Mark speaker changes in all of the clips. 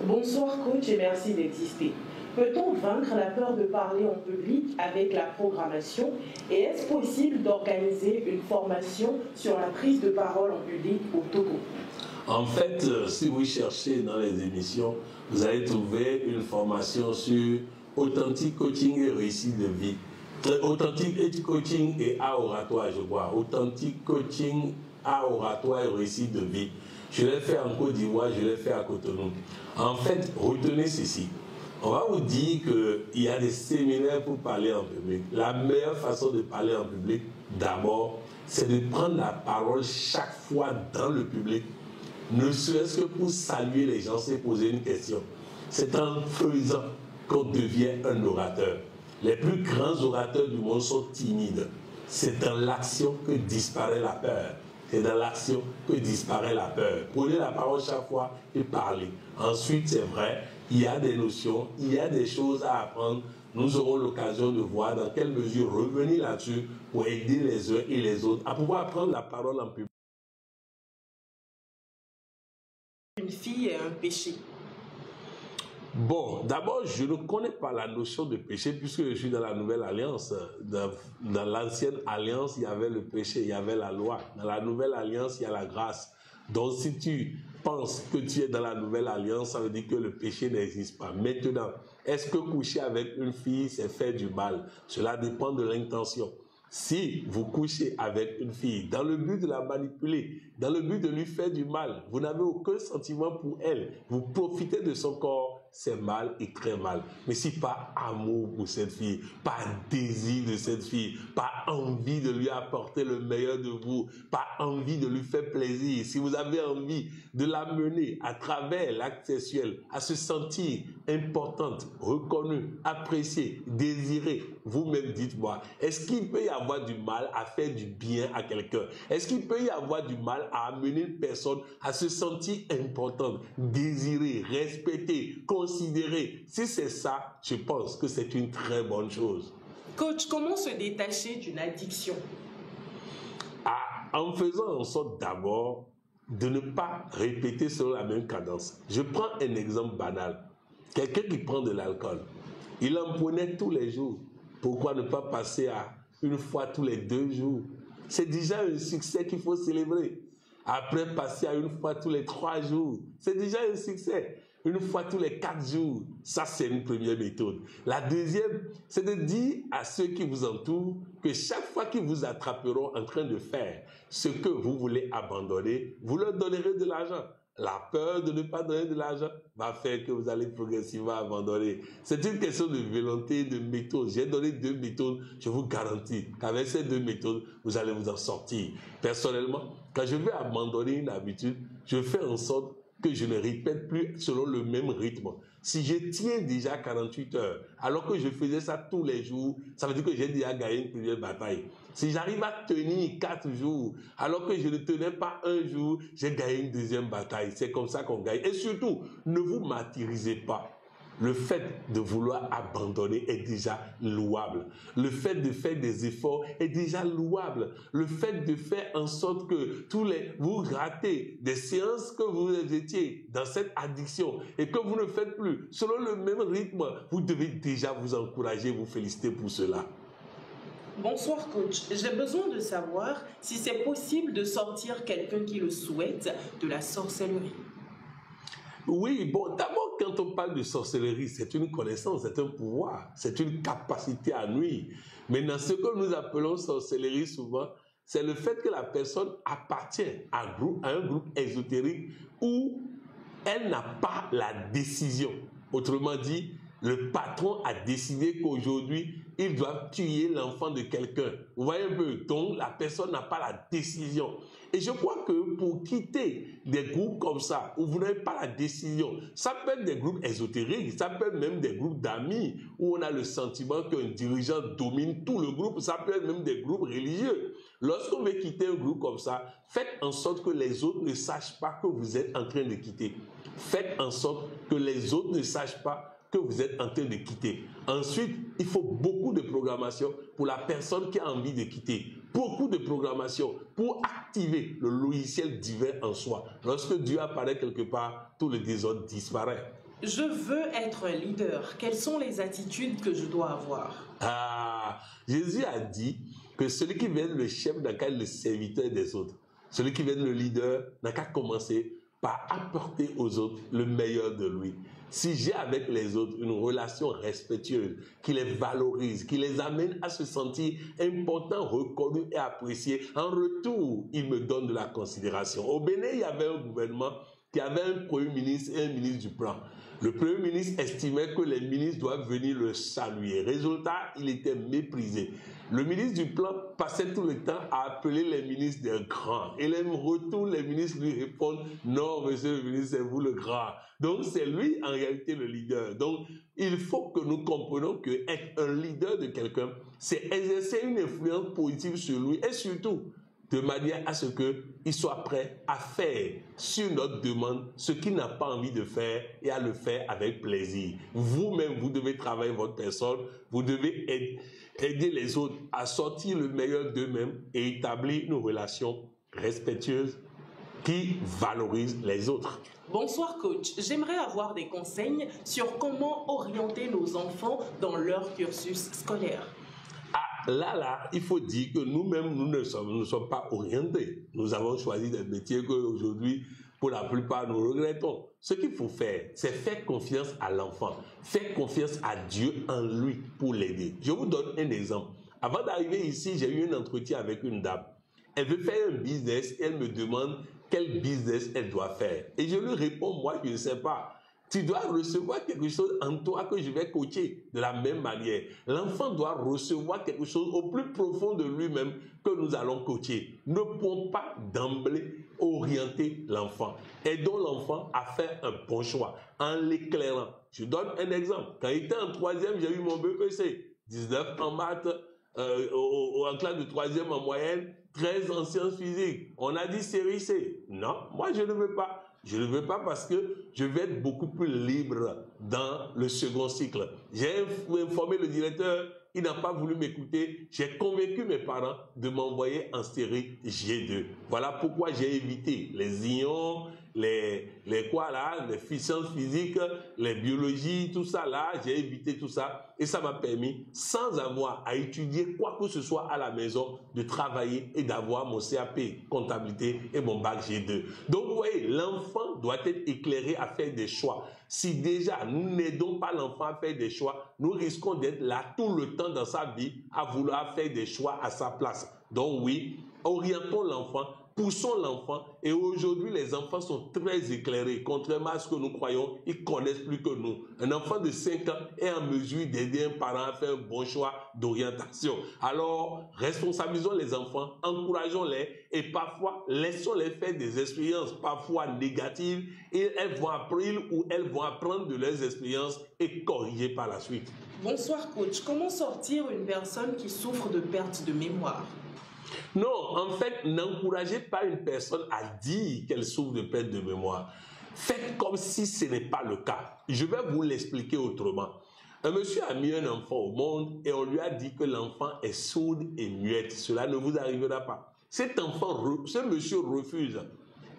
Speaker 1: Bonsoir coach et merci d'exister. Peut-on vaincre la peur de parler en public avec la programmation et est-ce possible d'organiser une formation sur la prise de parole en public au Togo?
Speaker 2: En fait, si vous cherchez dans les émissions, vous allez trouver une formation sur authentique coaching et réussite de vie. Authentique coaching et art oratoire, je crois. Authentique coaching, art oratoire et réussite de vie. Je l'ai fait en Côte d'Ivoire, je l'ai fait à Cotonou. En fait, retenez ceci. On va vous dire qu'il y a des séminaires pour parler en public. La meilleure façon de parler en public, d'abord, c'est de prendre la parole chaque fois dans le public. Ne serait-ce que pour saluer les gens, c'est poser une question. C'est en faisant qu'on devient un orateur. Les plus grands orateurs du monde sont timides. C'est dans l'action que disparaît la peur. C'est dans l'action que disparaît la peur. Prenez la parole chaque fois et parlez. Ensuite, c'est vrai, il y a des notions, il y a des choses à apprendre. Nous aurons l'occasion de voir dans quelle mesure revenir là-dessus pour aider les uns et les autres à pouvoir prendre la parole en public.
Speaker 1: Une fille est un péché.
Speaker 2: Bon, d'abord, je ne connais pas la notion de péché puisque je suis dans la nouvelle alliance. Dans l'ancienne alliance, il y avait le péché, il y avait la loi. Dans la nouvelle alliance, il y a la grâce. Donc, si tu penses que tu es dans la nouvelle alliance, ça veut dire que le péché n'existe pas. Maintenant, est-ce que coucher avec une fille, c'est faire du mal? Cela dépend de l'intention. Si vous couchez avec une fille dans le but de la manipuler, dans le but de lui faire du mal, vous n'avez aucun sentiment pour elle, vous profitez de son corps, c'est mal et très mal. Mais si pas amour pour cette fille, pas désir de cette fille, pas envie de lui apporter le meilleur de vous, pas envie de lui faire plaisir, si vous avez envie de la mener à travers l'acte sexuel, à se sentir importante, reconnue, appréciée, désirée, vous-même dites-moi, est-ce qu'il peut y avoir du mal à faire du bien à quelqu'un? Est-ce qu'il peut y avoir du mal à amener une personne à se sentir importante, désirée, respectée, considérée? Si c'est ça, je pense que c'est une très bonne chose.
Speaker 1: Coach, comment se détacher d'une addiction?
Speaker 2: En faisant en sorte d'abord de ne pas répéter selon la même cadence. Je prends un exemple banal. Quelqu'un qui prend de l'alcool, il en prenait tous les jours. Pourquoi ne pas passer à une fois tous les 2 jours? C'est déjà un succès qu'il faut célébrer. Après, passer à une fois tous les 3 jours. C'est déjà un succès. Une fois tous les 4 jours. Ça, c'est une première méthode. La deuxième, c'est de dire à ceux qui vous entourent que chaque fois qu'ils vous attraperont en train de faire ce que vous voulez abandonner, vous leur donnerez de l'argent. La peur de ne pas donner de l'argent va faire que vous allez progressivement abandonner. C'est une question de volonté, de méthode. J'ai donné 2 méthodes. Je vous garantis qu'avec ces 2 méthodes, vous allez vous en sortir. Personnellement, quand je veux abandonner une habitude, je fais en sorte que je ne répète plus selon le même rythme. Si je tiens déjà 48 heures, alors que je faisais ça tous les jours, ça veut dire que j'ai déjà gagné une première bataille. Si j'arrive à tenir 4 jours, alors que je ne tenais pas un jour, j'ai gagné une deuxième bataille. C'est comme ça qu'on gagne. Et surtout, ne vous martyrisez pas. Le fait de vouloir abandonner est déjà louable. Le fait de faire des efforts est déjà louable. Le fait de faire en sorte que vous ratez des séances que vous étiez dans cette addiction et que vous ne faites plus selon le même rythme, vous devez déjà vous encourager, vous féliciter pour cela.
Speaker 1: Bonsoir coach, j'ai besoin de savoir si c'est possible de sortir quelqu'un qui le souhaite de la sorcellerie.
Speaker 2: Oui, bon, d'abord, quand on parle de sorcellerie, c'est une connaissance, c'est un pouvoir, c'est une capacité à nuire. Maintenant, ce que nous appelons sorcellerie souvent, c'est le fait que la personne appartient à un groupe ésotérique où elle n'a pas la décision. Autrement dit, le patron a décidé qu'aujourd'hui, il doit tuer l'enfant de quelqu'un. Vous voyez un peu? Donc, la personne n'a pas la décision. Et je crois que pour quitter des groupes comme ça, où vous n'avez pas la décision, ça peut être des groupes ésotériques, ça peut être même des groupes d'amis, où on a le sentiment qu'un dirigeant domine tout le groupe, ça peut être même des groupes religieux. Lorsqu'on veut quitter un groupe comme ça, faites en sorte que les autres ne sachent pas que vous êtes en train de quitter. Faites en sorte que les autres ne sachent pas que vous êtes en train de quitter. Ensuite, il faut beaucoup de programmation pour la personne qui a envie de quitter. Beaucoup de programmation pour activer le logiciel divin en soi. Lorsque Dieu apparaît quelque part, tout le désordre disparaît.
Speaker 1: Je veux être un leader. Quelles sont les attitudes que je dois avoir?
Speaker 2: Jésus a dit que celui qui veut être le chef n'a qu'à être le serviteur des autres. Celui qui veut être le leader n'a qu'à commencer par apporter aux autres le meilleur de lui. Si j'ai avec les autres une relation respectueuse, qui les valorise, qui les amène à se sentir importants, reconnus et appréciés, en retour, ils me donnent de la considération. Au Bénin, il y avait un gouvernement qui avait un premier ministre et un ministre du plan. Le premier ministre estimait que les ministres doivent venir le saluer. Résultat, il était méprisé. Le ministre du plan passait tout le temps à appeler les ministres des grands. Et en retour, les ministres lui répondent « Non, monsieur le ministre, c'est vous le grand ». Donc, c'est lui en réalité le leader. Donc, il faut que nous comprenions qu'être un leader de quelqu'un, c'est exercer une influence positive sur lui et surtout, de manière à ce qu'il soit prêt à faire sur notre demande ce qu'il n'a pas envie de faire et à le faire avec plaisir. Vous-même, vous devez travailler votre personne, vous devez aider les autres à sortir le meilleur d'eux-mêmes et établir une relation respectueuse qui valorise les autres.
Speaker 1: Bonsoir coach, j'aimerais avoir des conseils sur comment orienter nos enfants dans leur cursus scolaire.
Speaker 2: Là, il faut dire que nous-mêmes, nous ne sommes pas orientés. Nous avons choisi des métiers qu'aujourd'hui, pour la plupart, nous regrettons. Ce qu'il faut faire, c'est faire confiance à l'enfant. Faire confiance à Dieu en lui pour l'aider. Je vous donne un exemple. Avant d'arriver ici, j'ai eu un entretien avec une dame. Elle veut faire un business et elle me demande quel business elle doit faire. Et je lui réponds, moi, je ne sais pas. Tu dois recevoir quelque chose en toi que je vais coacher de la même manière. L'enfant doit recevoir quelque chose au plus profond de lui-même que nous allons coacher. Ne pouvons pas d'emblée orienter l'enfant. Aidons l'enfant à faire un bon choix en l'éclairant. Je donne un exemple. Quand il était en troisième, j'ai eu mon BEC. 19 en maths, en classe de troisième en moyenne, 13 en sciences physiques. On a dit série C. Non, moi je ne veux pas. Je ne veux pas parce que je vais être beaucoup plus libre dans le second cycle. J'ai informé le directeur, il n'a pas voulu m'écouter. J'ai convaincu mes parents de m'envoyer en série G2. Voilà pourquoi j'ai évité les ions, les sciences physiques, les biologies, tout ça là, j'ai évité tout ça. Et ça m'a permis, sans avoir à étudier quoi que ce soit à la maison, de travailler et d'avoir mon CAP comptabilité et mon bac G2. Donc vous voyez, l'enfant doit être éclairé à faire des choix. Si déjà nous n'aidons pas l'enfant à faire des choix, nous risquons d'être là tout le temps dans sa vie à vouloir faire des choix à sa place. Donc oui, orientons l'enfant, poussons l'enfant, et aujourd'hui les enfants sont très éclairés. Contrairement à ce que nous croyons, ils connaissent plus que nous. Un enfant de 5 ans est en mesure d'aider un parent à faire un bon choix d'orientation. Alors, responsabilisons les enfants, encourageons-les et parfois laissons-les faire des expériences parfois négatives et elles vont apprendre de leurs expériences et corriger par la suite.
Speaker 1: Bonsoir coach, comment sortir une personne qui souffre de perte de mémoire?
Speaker 2: Non, en fait, n'encouragez pas une personne à dire qu'elle souffre de perte de mémoire. Faites comme si ce n'est pas le cas. Je vais vous l'expliquer autrement. Un monsieur a mis un enfant au monde et on lui a dit que l'enfant est sourd et muette. Cela ne vous arrivera pas. Cet enfant, ce monsieur refuse.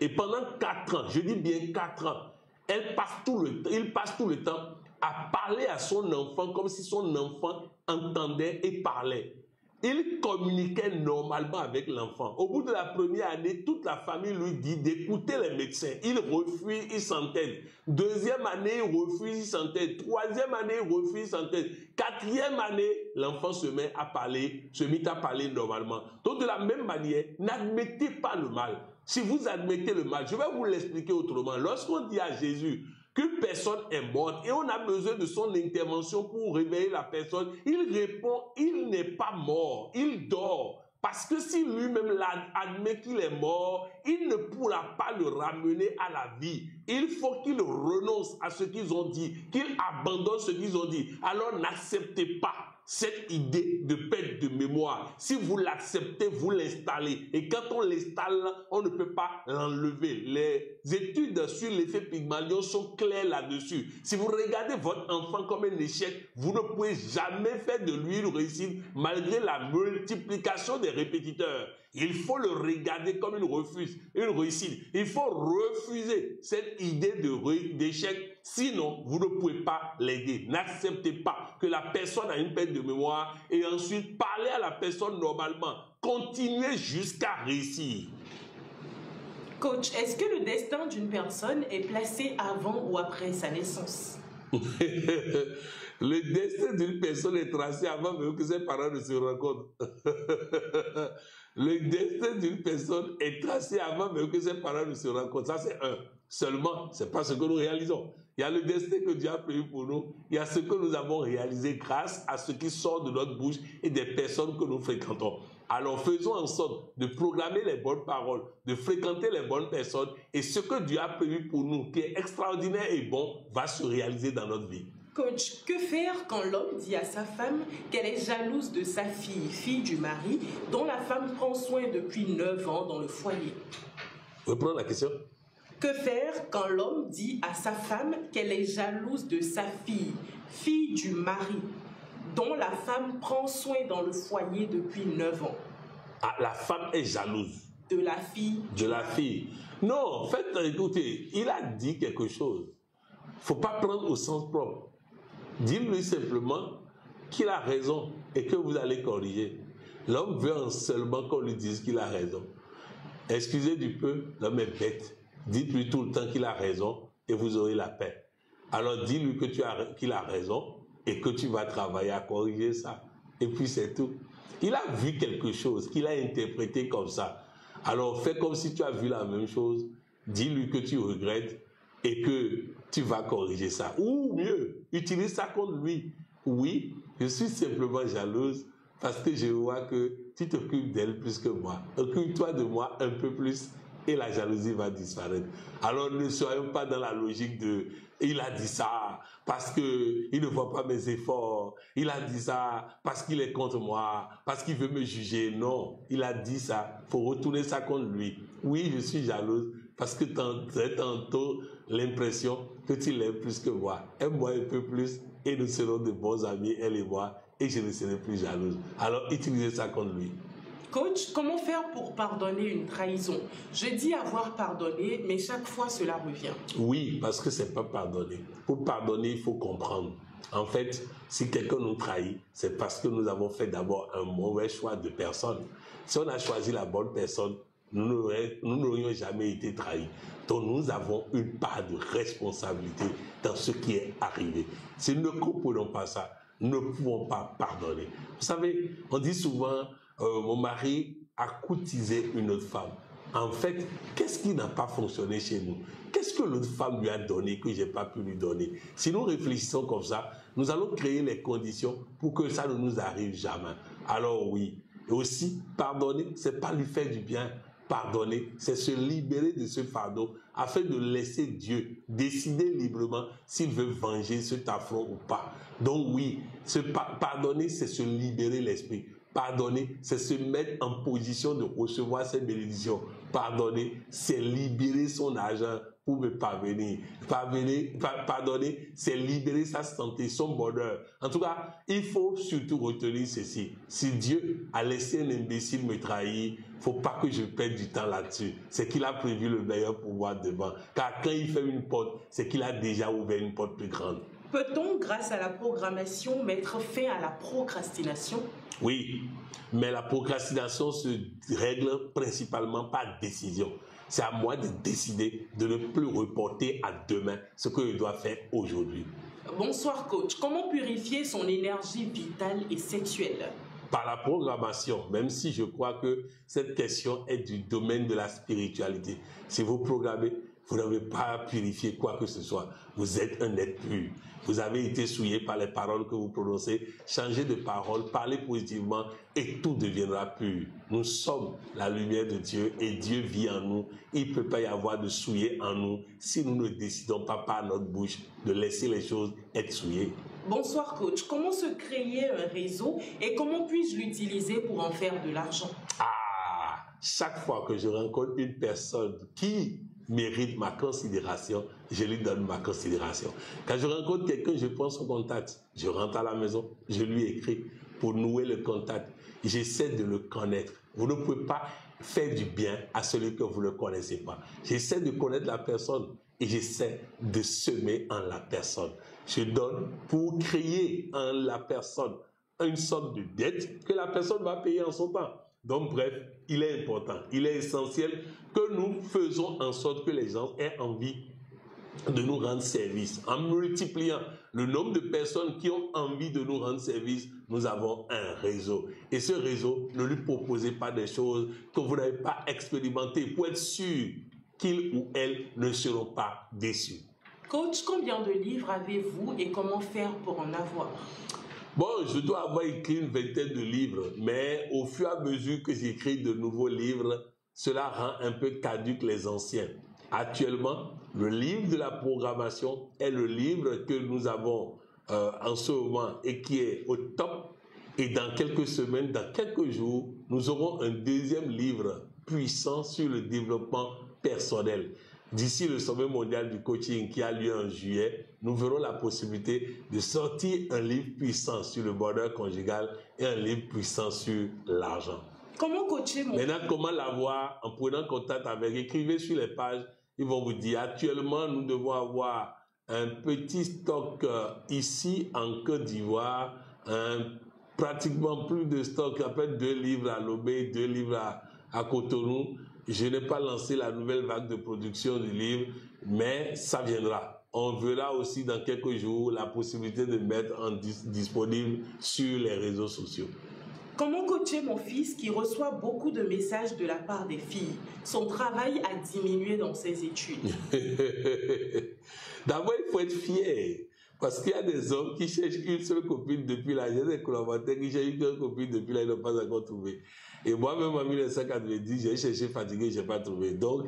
Speaker 2: Et pendant 4 ans, je dis bien 4 ans, il passe tout le temps à parler à son enfant comme si son enfant entendait et parlait. Il communiquait normalement avec l'enfant. Au bout de la première année, toute la famille lui dit d'écouter les médecins. Il refuse, il s'entête. Deuxième année, il refuse, il s'entête. Troisième année, il refuse, il s'entête. Quatrième année, l'enfant se mit à parler normalement. Donc de la même manière, n'admettez pas le mal. Si vous admettez le mal, je vais vous l'expliquer autrement. Lorsqu'on dit à Jésus qu'une personne est morte et on a besoin de son intervention pour réveiller la personne, il répond, il n'est pas mort, il dort. Parce que si lui-même admet qu'il est mort, il ne pourra pas le ramener à la vie. Il faut qu'il renonce à ce qu'ils ont dit, qu'il abandonne ce qu'ils ont dit. Alors n'acceptez pas cette idée de perte de mémoire. Si vous l'acceptez, vous l'installez. Et quand on l'installe, on ne peut pas l'enlever. Les études sur l'effet Pygmalion sont claires là-dessus. Si vous regardez votre enfant comme un échec, vous ne pouvez jamais faire de lui une réussite malgré la multiplication des répétiteurs. Il faut le regarder comme une réussite. Il faut refuser cette idée d'échec Sinon, vous ne pouvez pas l'aider. N'acceptez pas que la personne a une perte de mémoire et ensuite parlez à la personne normalement. Continuez jusqu'à réussir.
Speaker 1: Coach, est-ce que le destin d'une personne est placé avant ou après sa naissance?
Speaker 2: Le destin d'une personne est tracé avant même que ses parents ne se rencontrent. Le destin d'une personne est tracé avant même que ses parents ne se rencontrent. Ça, c'est un. Seulement, ce n'est pas ce que nous réalisons. Il y a le destin que Dieu a prévu pour nous. Il y a ce que nous avons réalisé grâce à ce qui sort de notre bouche et des personnes que nous fréquentons. Alors faisons en sorte de programmer les bonnes paroles, de fréquenter les bonnes personnes et ce que Dieu a prévu pour nous, qui est extraordinaire et bon, va se réaliser dans notre vie.
Speaker 1: Coach, que faire quand l'homme dit à sa femme qu'elle est jalouse de sa fille, fille du mari, dont la femme prend soin depuis 9 ans dans le foyer?
Speaker 2: Reprends la question.
Speaker 1: Que faire quand l'homme dit à sa femme qu'elle est jalouse de sa fille, fille du mari, dont la femme prend soin dans le foyer depuis 9 ans?
Speaker 2: Ah, la femme est jalouse.
Speaker 1: De la fille.
Speaker 2: De la fille. Non, en fait, écoutez, il a dit quelque chose. Il ne faut pas prendre au sens propre. Dis-lui simplement qu'il a raison et que vous allez corriger. L'homme veut seulement qu'on lui dise qu'il a raison. Excusez du peu, l'homme est bête. Dites-lui tout le temps qu'il a raison et vous aurez la paix. Alors dis-lui qu'il a raison et que tu vas travailler à corriger ça. Et puis c'est tout. Il a vu quelque chose qu'il a interprété comme ça. Alors fais comme si tu as vu la même chose. Dis-lui que tu regrettes et que tu vas corriger ça. Ou mieux, utilise ça contre lui. Oui, je suis simplement jalouse parce que je vois que tu t'occupes d'elle plus que moi. Occupe-toi de moi un peu plus et la jalousie va disparaître. Alors ne soyons pas dans la logique de « il a dit ça parce qu'il ne voit pas mes efforts, il a dit ça parce qu'il est contre moi, parce qu'il veut me juger ». Non, il a dit ça, il faut retourner ça contre lui. Oui, je suis jalouse parce que tu as tantôt l'impression que tu l'aimes plus que moi. Aime-moi un peu plus et nous serons de bons amis, elle et moi, et je ne serai plus jalouse. Alors utilisez ça contre lui.
Speaker 1: Coach, comment faire pour pardonner une trahison? Je dis avoir pardonné, mais chaque fois cela revient.
Speaker 2: Oui, parce que c'est pas pardonner. Pour pardonner, il faut comprendre. En fait, si quelqu'un nous trahit, c'est parce que nous avons fait d'abord un mauvais choix de personne. Si on a choisi la bonne personne, nous n'aurions jamais été trahis. Donc nous avons une part de responsabilité dans ce qui est arrivé. Si nous ne comprenons pas ça, nous ne pouvons pas pardonner. Vous savez, on dit souvent, mon mari a courtisé une autre femme. En fait, qu'est-ce qui n'a pas fonctionné chez nous? Qu'est-ce que l'autre femme lui a donné que je n'ai pas pu lui donner? Si nous réfléchissons comme ça, nous allons créer les conditions pour que ça ne nous arrive jamais. Alors oui, et aussi, pardonner, ce n'est pas lui faire du bien. Pardonner, c'est se libérer de ce fardeau afin de laisser Dieu décider librement s'il veut venger cet affront ou pas. Donc oui, pardonner, c'est se libérer l'esprit. Pardonner, c'est se mettre en position de recevoir ces bénédictions. Pardonner, c'est libérer son argent pour me parvenir. Pardonner, c'est libérer sa santé, son bonheur. En tout cas, il faut surtout retenir ceci. Si Dieu a laissé un imbécile me trahir, il ne faut pas que je perde du temps là-dessus. C'est qu'il a prévu le meilleur pour moi devant. Car quand il fait une porte, c'est qu'il a déjà ouvert une porte plus grande.
Speaker 1: Peut-on, grâce à la programmation, mettre fin à la procrastination?
Speaker 2: Oui, mais la procrastination se règle principalement par décision. C'est à moi de décider de ne plus reporter à demain ce que je dois faire aujourd'hui.
Speaker 1: Bonsoir coach, comment purifier son énergie vitale et sexuelle?
Speaker 2: Par la programmation, même si je crois que cette question est du domaine de la spiritualité. Si vous programmez, vous n'avez pas à purifier quoi que ce soit. Vous êtes un être pur. Vous avez été souillé par les paroles que vous prononcez. Changez de parole, parlez positivement et tout deviendra pur. Nous sommes la lumière de Dieu et Dieu vit en nous. Il ne peut pas y avoir de souillé en nous si nous ne décidons pas par notre bouche de laisser les choses être souillées.
Speaker 1: Bonsoir coach, comment se créer un réseau et comment puis-je l'utiliser pour en faire de l'argent?
Speaker 2: Chaque fois que je rencontre une personne qui mérite ma considération, je lui donne ma considération. Quand je rencontre quelqu'un, je prends son contact, je rentre à la maison, je lui écris pour nouer le contact. J'essaie de le connaître. Vous ne pouvez pas faire du bien à celui que vous ne connaissez pas. J'essaie de connaître la personne et j'essaie de semer en la personne. Je donne pour créer en la personne une sorte de dette que la personne va payer en son temps. Donc bref, il est important, il est essentiel que nous faisons en sorte que les gens aient envie de nous rendre service. En multipliant le nombre de personnes qui ont envie de nous rendre service, nous avons un réseau. Et ce réseau, ne lui proposez pas des choses que vous n'avez pas expérimentées pour être sûr qu'ils ou elles ne seront pas déçus.
Speaker 1: Coach, combien de livres avez-vous et comment faire pour en avoir?
Speaker 2: Bon, je dois avoir écrit une vingtaine de livres, mais au fur et à mesure que j'écris de nouveaux livres, cela rend un peu caduques les anciens. Actuellement, le livre de la programmation est le livre que nous avons en ce moment et qui est au top. Et dans quelques semaines, dans quelques jours, nous aurons un deuxième livre puissant sur le développement personnel. D'ici le sommet mondial du coaching qui a lieu en juillet, nous verrons la possibilité de sortir un livre puissant sur le bonheur conjugal et un livre puissant sur l'argent.
Speaker 1: Comment coacher mon...
Speaker 2: Maintenant, comment l'avoir? En prenant contact avec, écrivez sur les pages, ils vont vous dire, actuellement, nous devons avoir un petit stock ici en Côte d'Ivoire, pratiquement plus de stock, à peine 2 livres à Lomé, 2 livres à Cotonou. Je n'ai pas lancé la nouvelle vague de production du livre, mais ça viendra. On verra aussi dans quelques jours la possibilité de mettre disponible sur les réseaux sociaux.
Speaker 1: Comment coacher mon fils qui reçoit beaucoup de messages de la part des filles? Son travail a diminué dans ses études.
Speaker 2: D'abord, il faut être fier. Parce qu'il y a des hommes qui cherchent une seule copine depuis là. J'ai des collaborateurs qui cherchent une seule copine depuis là, ils n'ont pas encore trouvé. Et moi-même, en 1990, j'ai cherché fatigué, je n'ai pas trouvé. Donc,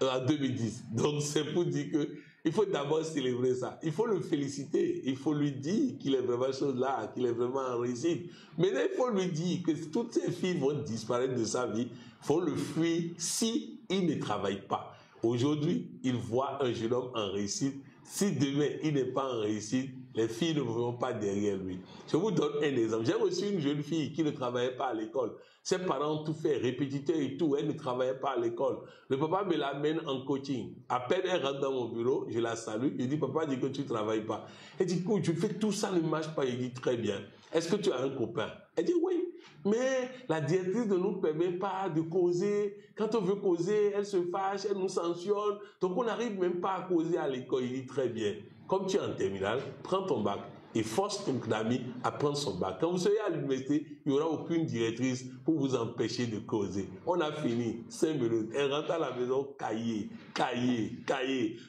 Speaker 2: en 2010. Donc, c'est pour dire que il faut d'abord célébrer ça. Il faut le féliciter. Il faut lui dire qu'il est vraiment chose là, qu'il est vraiment en réussite. Maintenant, il faut lui dire que toutes ces filles vont disparaître de sa vie. Il faut le fuir si il ne travaille pas. Aujourd'hui, il voit un jeune homme en réussite. Si demain, il n'est pas en réussite, les filles ne vont pas derrière lui. Je vous donne un exemple. J'ai reçu une jeune fille qui ne travaillait pas à l'école. Ses parents ont tout fait, répétiteur et tout. Elle ne travaillait pas à l'école. Le papa me l'amène en coaching. À peine elle rentre dans mon bureau, je la salue. Je dis, papa dit que tu ne travailles pas. Elle dit, écoute, tu fais tout ça, ne marche pas. Il dit, très bien. Est-ce que tu as un copain? Elle dit, oui. Mais la directrice ne nous permet pas de causer. Quand on veut causer, elle se fâche, elle nous sanctionne. Donc on n'arrive même pas à causer à l'école. Il dit, très bien. Comme tu es en terminale, prends ton bac et force ton ami à prendre son bac. Quand vous serez à l'université, il n'y aura aucune directrice pour vous empêcher de causer. On a fini, 5 minutes. Elle rentre à la maison, cahier.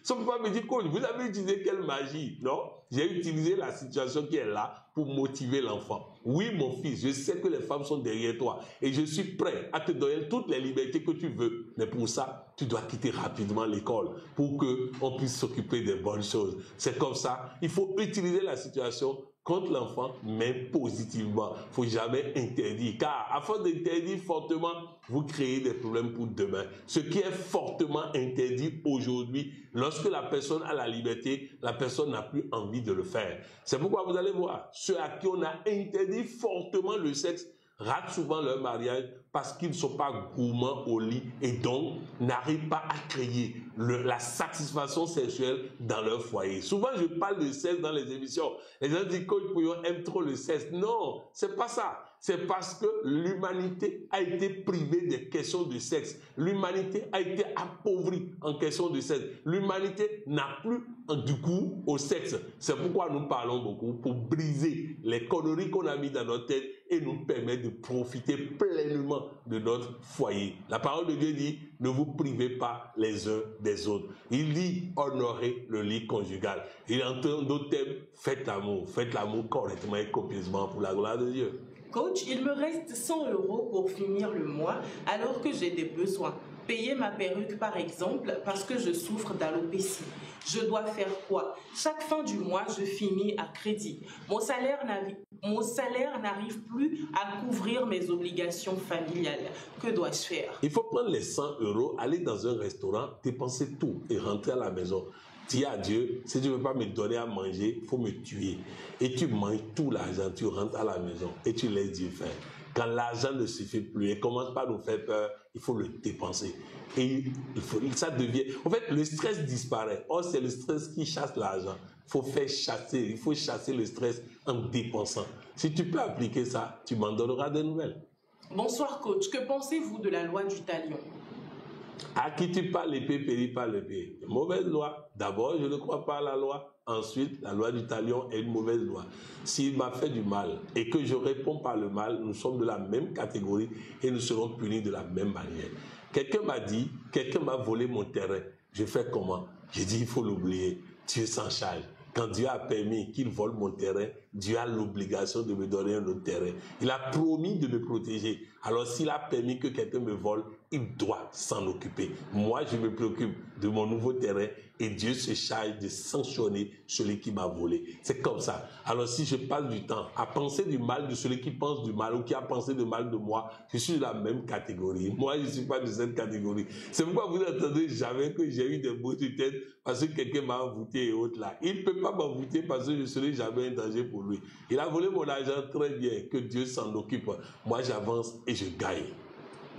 Speaker 2: Son papa me dit, coach, vous avez utilisé quelle magie? Non, j'ai utilisé la situation qui est là pour motiver l'enfant. Oui, mon fils, je sais que les femmes sont derrière toi et je suis prêt à te donner toutes les libertés que tu veux. Mais pour ça, tu dois quitter rapidement l'école pour qu'on puisse s'occuper des bonnes choses. C'est comme ça. Il faut utiliser la situation contre l'enfant, mais positivement. Il ne faut jamais interdire. Car à force d'interdire fortement, vous créez des problèmes pour demain. Ce qui est fortement interdit aujourd'hui, lorsque la personne a la liberté, la personne n'a plus envie de le faire. C'est pourquoi vous allez voir, ceux à qui on a interdit fortement le sexe ratent souvent leur mariage parce qu'ils ne sont pas gourmands au lit et donc n'arrivent pas à créer la satisfaction sexuelle dans leur foyer. Souvent, je parle de sexe dans les émissions. Les gens disent que Pouillon aime trop le sexe. Non, c'est pas ça. C'est parce que l'humanité a été privée des questions de sexe. L'humanité a été appauvrie en questions de sexe. L'humanité n'a plus du goût au sexe. C'est pourquoi nous parlons beaucoup pour briser les conneries qu'on a mises dans notre tête et nous permettre de profiter pleinement de notre foyer. La parole de Dieu dit, ne vous privez pas les uns des autres. Il dit, honorez le lit conjugal. Il entend d'autres thèmes, faites l'amour correctement et copieusement pour la gloire de Dieu.
Speaker 1: Coach, il me reste 100 € pour finir le mois alors que j'ai des besoins. Payer ma perruque par exemple parce que je souffre d'alopécie. Je dois faire quoi? Chaque fin du mois, je finis à crédit. Mon salaire n'arrive plus à couvrir mes obligations familiales. Que dois-je faire?
Speaker 2: Il faut prendre les 100 €, aller dans un restaurant, dépenser tout et rentrer à la maison. Dis à Dieu, si tu ne veux pas me donner à manger, il faut me tuer. Et tu manges tout l'argent, tu rentres à la maison et tu laisses Dieu faire. Quand l'argent ne suffit plus et commence par nous faire peur, il faut le dépenser. Et ça devient... En fait, le stress disparaît. Or, c'est le stress qui chasse l'argent. Il faut chasser le stress en dépensant. Si tu peux appliquer ça, tu m'en donneras des nouvelles.
Speaker 1: Bonsoir coach, que pensez-vous de la loi du talion?
Speaker 2: À qui tu parles, l'épée périt par l'épée. Mauvaise loi. D'abord, je ne crois pas à la loi. Ensuite, la loi du talion est une mauvaise loi. S'il m'a fait du mal et que je réponds par le mal, nous sommes de la même catégorie et nous serons punis de la même manière. Quelqu'un m'a volé mon terrain. Je fais comment? J'ai dit, il faut l'oublier. Dieu s'en charge. Quand Dieu a permis qu'il vole mon terrain, Dieu a l'obligation de me donner un autre terrain. Il a promis de me protéger. Alors s'il a permis que quelqu'un me vole, il doit s'en occuper. Moi, je me préoccupe de mon nouveau terrain et Dieu se charge de sanctionner celui qui m'a volé. C'est comme ça. Alors si je passe du temps à penser du mal de celui qui pense du mal ou qui a pensé du mal de moi, je suis de la même catégorie. Moi, je ne suis pas de cette catégorie. C'est pourquoi vous n'entendez jamais que j'ai eu des maux de tête parce que quelqu'un m'a envoûté et autres là. Il ne peut pas m'envoûter parce que je ne serai jamais un danger pour lui. Il a volé mon argent, très bien, que Dieu s'en occupe. Moi, j'avance et je gagne.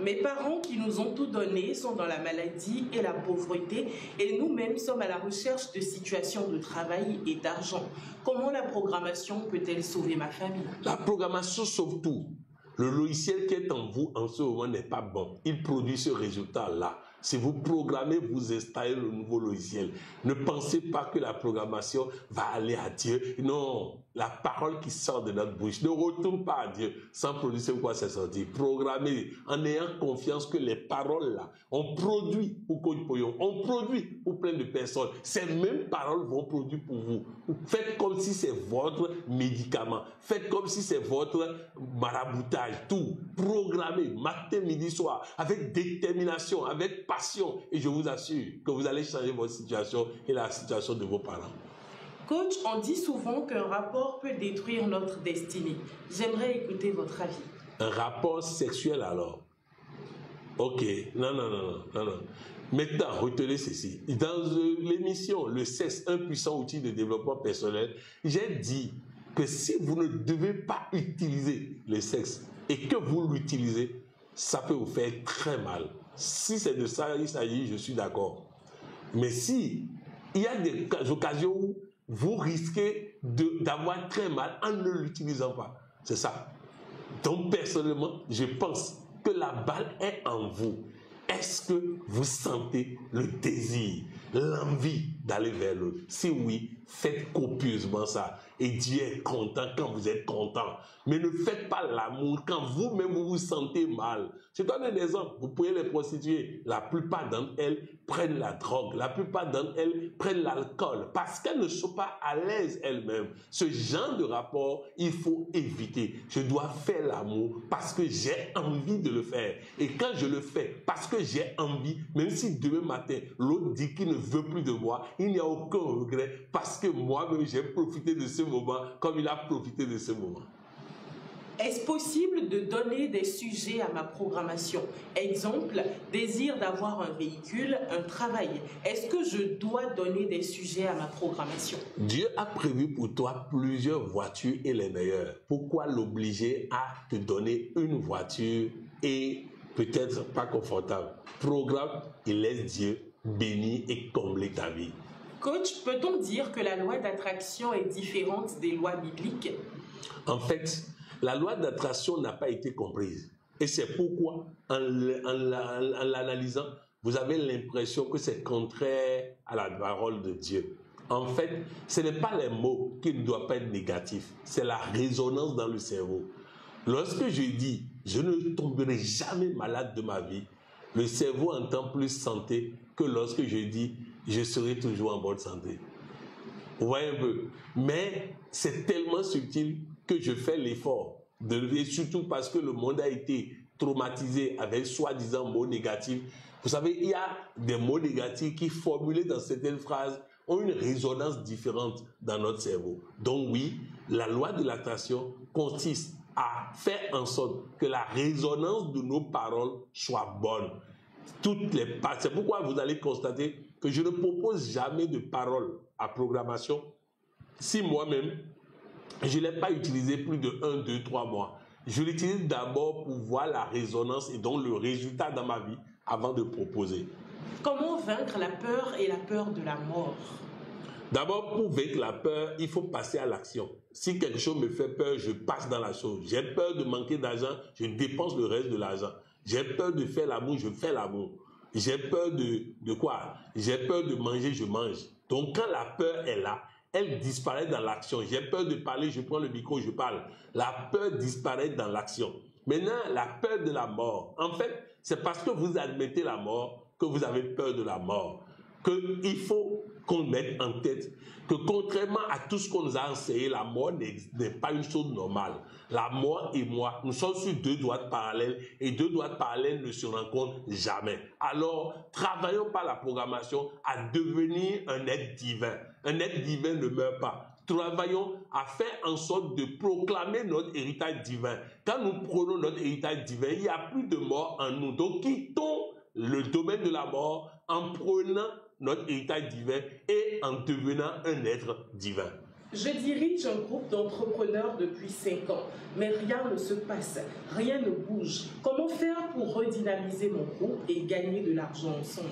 Speaker 1: Mes parents qui nous ont tout donné sont dans la maladie et la pauvreté et nous-mêmes sommes à la recherche de situations de travail et d'argent. Comment la programmation peut-elle sauver ma famille?
Speaker 2: La programmation sauve tout. Le logiciel qui est en vous en ce moment n'est pas bon. Il produit ce résultat-là. Si vous programmez, vous installez le nouveau logiciel. Ne pensez pas que la programmation va aller à Dieu. Non, la parole qui sort de notre bouche ne retourne pas à Dieu sans produire ce quoi c'est sorti. Programmez en ayant confiance que les paroles là, on produit pour Coach Poyon, on produit pour plein de personnes. Ces mêmes paroles vont produire pour vous. Faites comme si c'est votre médicament. Faites comme si c'est votre maraboutage. Tout. Programmez matin, midi, soir avec détermination, avec passion et je vous assure que vous allez changer votre situation et la situation de vos parents.
Speaker 1: Coach, on dit souvent qu'un rapport peut détruire notre destinée. J'aimerais écouter votre avis.
Speaker 2: Un rapport sexuel alors? Ok, non. Maintenant, retenez ceci. Dans l'émission Le sexe, un puissant outil de développement personnel, j'ai dit que si vous ne devez pas utiliser le sexe et que vous l'utilisez, ça peut vous faire très mal. Si c'est de ça il s'agit, je suis d'accord. Mais si il y a des occasions où vous risquez d'avoir très mal en ne l'utilisant pas, c'est ça. Donc personnellement, je pense que la balle est en vous. Est-ce que vous sentez le désir, l'envie d'aller vers l'autre? Si oui, faites copieusement ça. Et Dieu est content quand vous êtes content. Mais ne faites pas l'amour quand vous-même vous vous sentez mal. Je donne un exemple. Vous pouvez les prostituer. La plupart d'entre elles prennent la drogue. La plupart d'entre elles prennent l'alcool parce qu'elles ne sont pas à l'aise elles-mêmes. Ce genre de rapport, il faut éviter. Je dois faire l'amour parce que j'ai envie de le faire. Et quand je le fais parce que j'ai envie, même si demain matin, l'autre dit qu'il ne veut plus de moi, il n'y a aucun regret parce que moi-même, j'ai profité de ce moment comme il a profité de ce moment.
Speaker 1: Est-ce possible de donner des sujets à ma programmation? Exemple, désir d'avoir un véhicule, un travail. Est-ce que je dois donner des sujets à ma programmation?
Speaker 2: Dieu a prévu pour toi plusieurs voitures et les meilleures. Pourquoi l'obliger à te donner une voiture et peut-être pas confortable? Programme et laisse Dieu bénir et combler ta vie.
Speaker 1: Coach, peut-on dire que la loi d'attraction est différente des lois bibliques?
Speaker 2: En fait, la loi d'attraction n'a pas été comprise. Et c'est pourquoi, en l'analysant, vous avez l'impression que c'est contraire à la parole de Dieu. En fait, ce n'est pas les mots qui ne doivent pas être négatifs, c'est la résonance dans le cerveau. Lorsque je dis « je ne tomberai jamais malade de ma vie », le cerveau entend plus santé que lorsque je dis « je serai toujours en bonne santé ». Vous voyez un peu. Mais c'est tellement subtil que je fais l'effort de lever, surtout parce que le monde a été traumatisé avec soi-disant mots négatifs. Vous savez, il y a des mots négatifs qui, formulés dans certaines phrases, ont une résonance différente dans notre cerveau. Donc oui, la loi de l'attraction consiste à faire en sorte que la résonance de nos paroles soit bonne. C'est pourquoi vous allez constater que je ne propose jamais de paroles à programmation si moi-même, je ne l'ai pas utilisé plus de 1, 2, 3 mois. je l'utilise d'abord pour voir la résonance et donc le résultat dans ma vie avant de proposer.
Speaker 1: Comment vaincre la peur et la peur de la mort?
Speaker 2: D'abord, pour vaincre la peur, il faut passer à l'action. Si quelque chose me fait peur, je passe dans la chose. J'ai peur de manquer d'argent, je dépense le reste de l'argent. J'ai peur de faire l'amour, je fais l'amour. J'ai peur de quoi? J'ai peur de manger, je mange. Donc quand la peur est là, elle disparaît dans l'action. J'ai peur de parler, je prends le micro, je parle. La peur disparaît dans l'action. Maintenant, la peur de la mort. En fait, c'est parce que vous admettez la mort que vous avez peur de la mort. Qu'il faut qu'on mette en tête que contrairement à tout ce qu'on nous a enseigné, la mort n'est pas une chose normale. La mort et moi, nous sommes sur deux droites parallèles et deux droites parallèles ne se rencontrent jamais. Alors, travaillons par la programmation à devenir un être divin. Un être divin ne meurt pas. Travaillons à faire en sorte de proclamer notre héritage divin. Quand nous prenons notre héritage divin, il n'y a plus de mort en nous. Donc, quittons le domaine de la mort en prenant notre héritage divin et en devenant un être divin.
Speaker 1: Je dirige un groupe d'entrepreneurs depuis 5 ans, mais rien ne se passe, rien ne bouge. Comment faire pour redynamiser mon groupe et gagner de l'argent ensemble?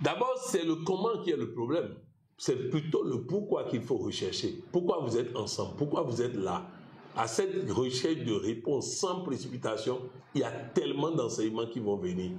Speaker 2: D'abord, c'est le comment qui est le problème. C'est plutôt le pourquoi qu'il faut rechercher. Pourquoi vous êtes ensemble? Pourquoi vous êtes là? À cette recherche de réponse sans précipitation, il y a tellement d'enseignements qui vont venir.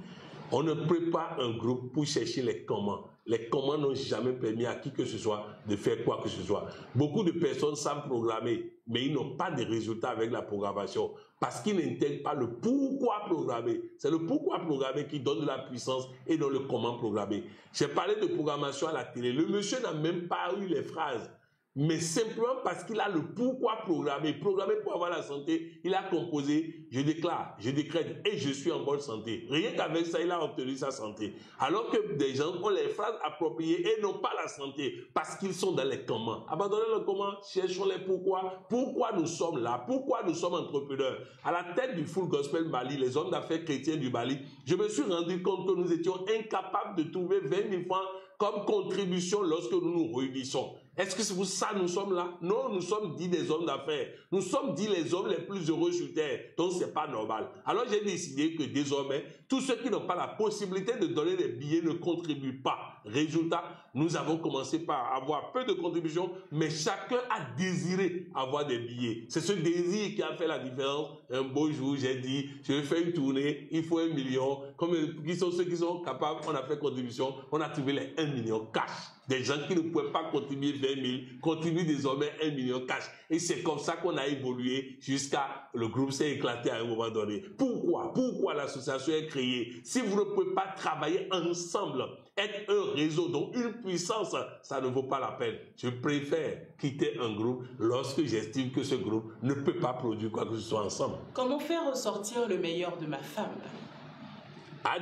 Speaker 2: On ne prépare un groupe pour chercher les comment. Les comment n'ont jamais permis à qui que ce soit de faire quoi que ce soit. Beaucoup de personnes savent programmer, mais ils n'ont pas de résultats avec la programmation parce qu'ils n'intègrent pas le pourquoi programmer. C'est le pourquoi programmer qui donne de la puissance et non le comment programmer. J'ai parlé de programmation à la télé. Le monsieur n'a même pas eu les phrases. Mais simplement parce qu'il a le pourquoi programmer pour avoir la santé, il a composé, je déclare, je décrète et je suis en bonne santé. Rien qu'avec ça, il a obtenu sa santé. Alors que des gens ont les phrases appropriées et n'ont pas la santé parce qu'ils sont dans les comment. Abandonnez le comment, cherchons les pourquoi. Pourquoi nous sommes là? Pourquoi nous sommes entrepreneurs? À la tête du Full Gospel Mali, les hommes d'affaires chrétiens du Mali, je me suis rendu compte que nous étions incapables de trouver 20 000 francs comme contribution lorsque nous nous réunissons. Est-ce que c'est pour ça que nous sommes là? Non, nous sommes dits des hommes d'affaires. Nous sommes dits les hommes les plus heureux sur terre. Donc, c'est pas normal. Alors, j'ai décidé que désormais, tous ceux qui n'ont pas la possibilité de donner des billets ne contribuent pas. Résultat, nous avons commencé par avoir peu de contributions, mais chacun a désiré avoir des billets. C'est ce désir qui a fait la différence. Un beau jour, j'ai dit, je vais faire une tournée, il faut 1 million. Comme qui sont ceux qui sont capables, on a fait contribution, on a trouvé les 1 million cash. Des gens qui ne pouvaient pas contribuer 20 000 contribuent désormais 1 million cash. Et c'est comme ça qu'on a évolué jusqu'à le groupe s'est éclaté à un moment donné. Pourquoi l'association est créée? Si vous ne pouvez pas travailler ensemble, être un réseau, donc une puissance, ça ne vaut pas la peine. Je préfère quitter un groupe lorsque j'estime que ce groupe ne peut pas produire quoi que ce soit ensemble.
Speaker 1: Comment faire ressortir le meilleur de ma femme?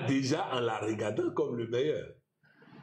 Speaker 2: Déjà en la regardant comme le meilleur.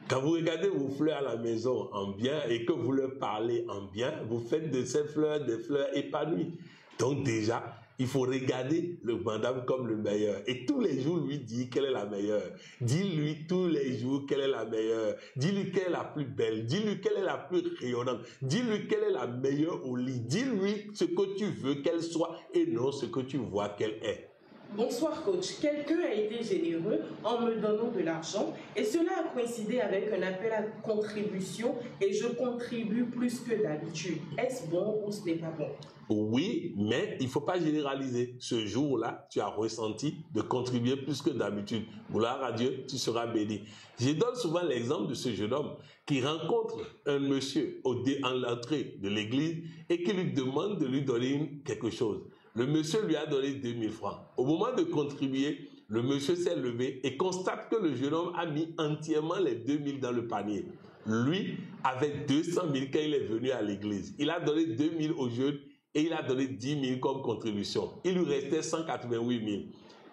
Speaker 2: Quand vous regardez vos fleurs à la maison en bien et que vous leur parlez en bien, vous faites de ces fleurs des fleurs épanouies. Donc déjà, il faut regarder le madame comme le meilleur. Et tous les jours, lui dire quelle est la meilleure. Dis-lui tous les jours quelle est la meilleure. Dis-lui quelle est la plus belle. Dis-lui quelle est la plus rayonnante. Dis-lui quelle est la meilleure au lit. Dis-lui ce que tu veux qu'elle soit et non ce que tu vois qu'elle est.
Speaker 1: Bonsoir coach, quelqu'un a été généreux en me donnant de l'argent et cela a coïncidé avec un appel à contribution et je contribue plus que d'habitude. Est-ce bon ou ce n'est pas bon?
Speaker 2: Oui, mais il ne faut pas généraliser. Ce jour-là, tu as ressenti de contribuer plus que d'habitude. Gloire à Dieu, tu seras béni. Je donne souvent l'exemple de ce jeune homme qui rencontre un monsieur en l'entrée de l'église et qui lui demande de lui donner quelque chose. Le monsieur lui a donné 2000 francs. Au moment de contribuer, le monsieur s'est levé et constate que le jeune homme a mis entièrement les 2000 dans le panier. Lui, avec 200 000 quand il est venu à l'église, il a donné 2000 au jeune et il a donné 10 000 comme contribution. Il lui restait 188 000.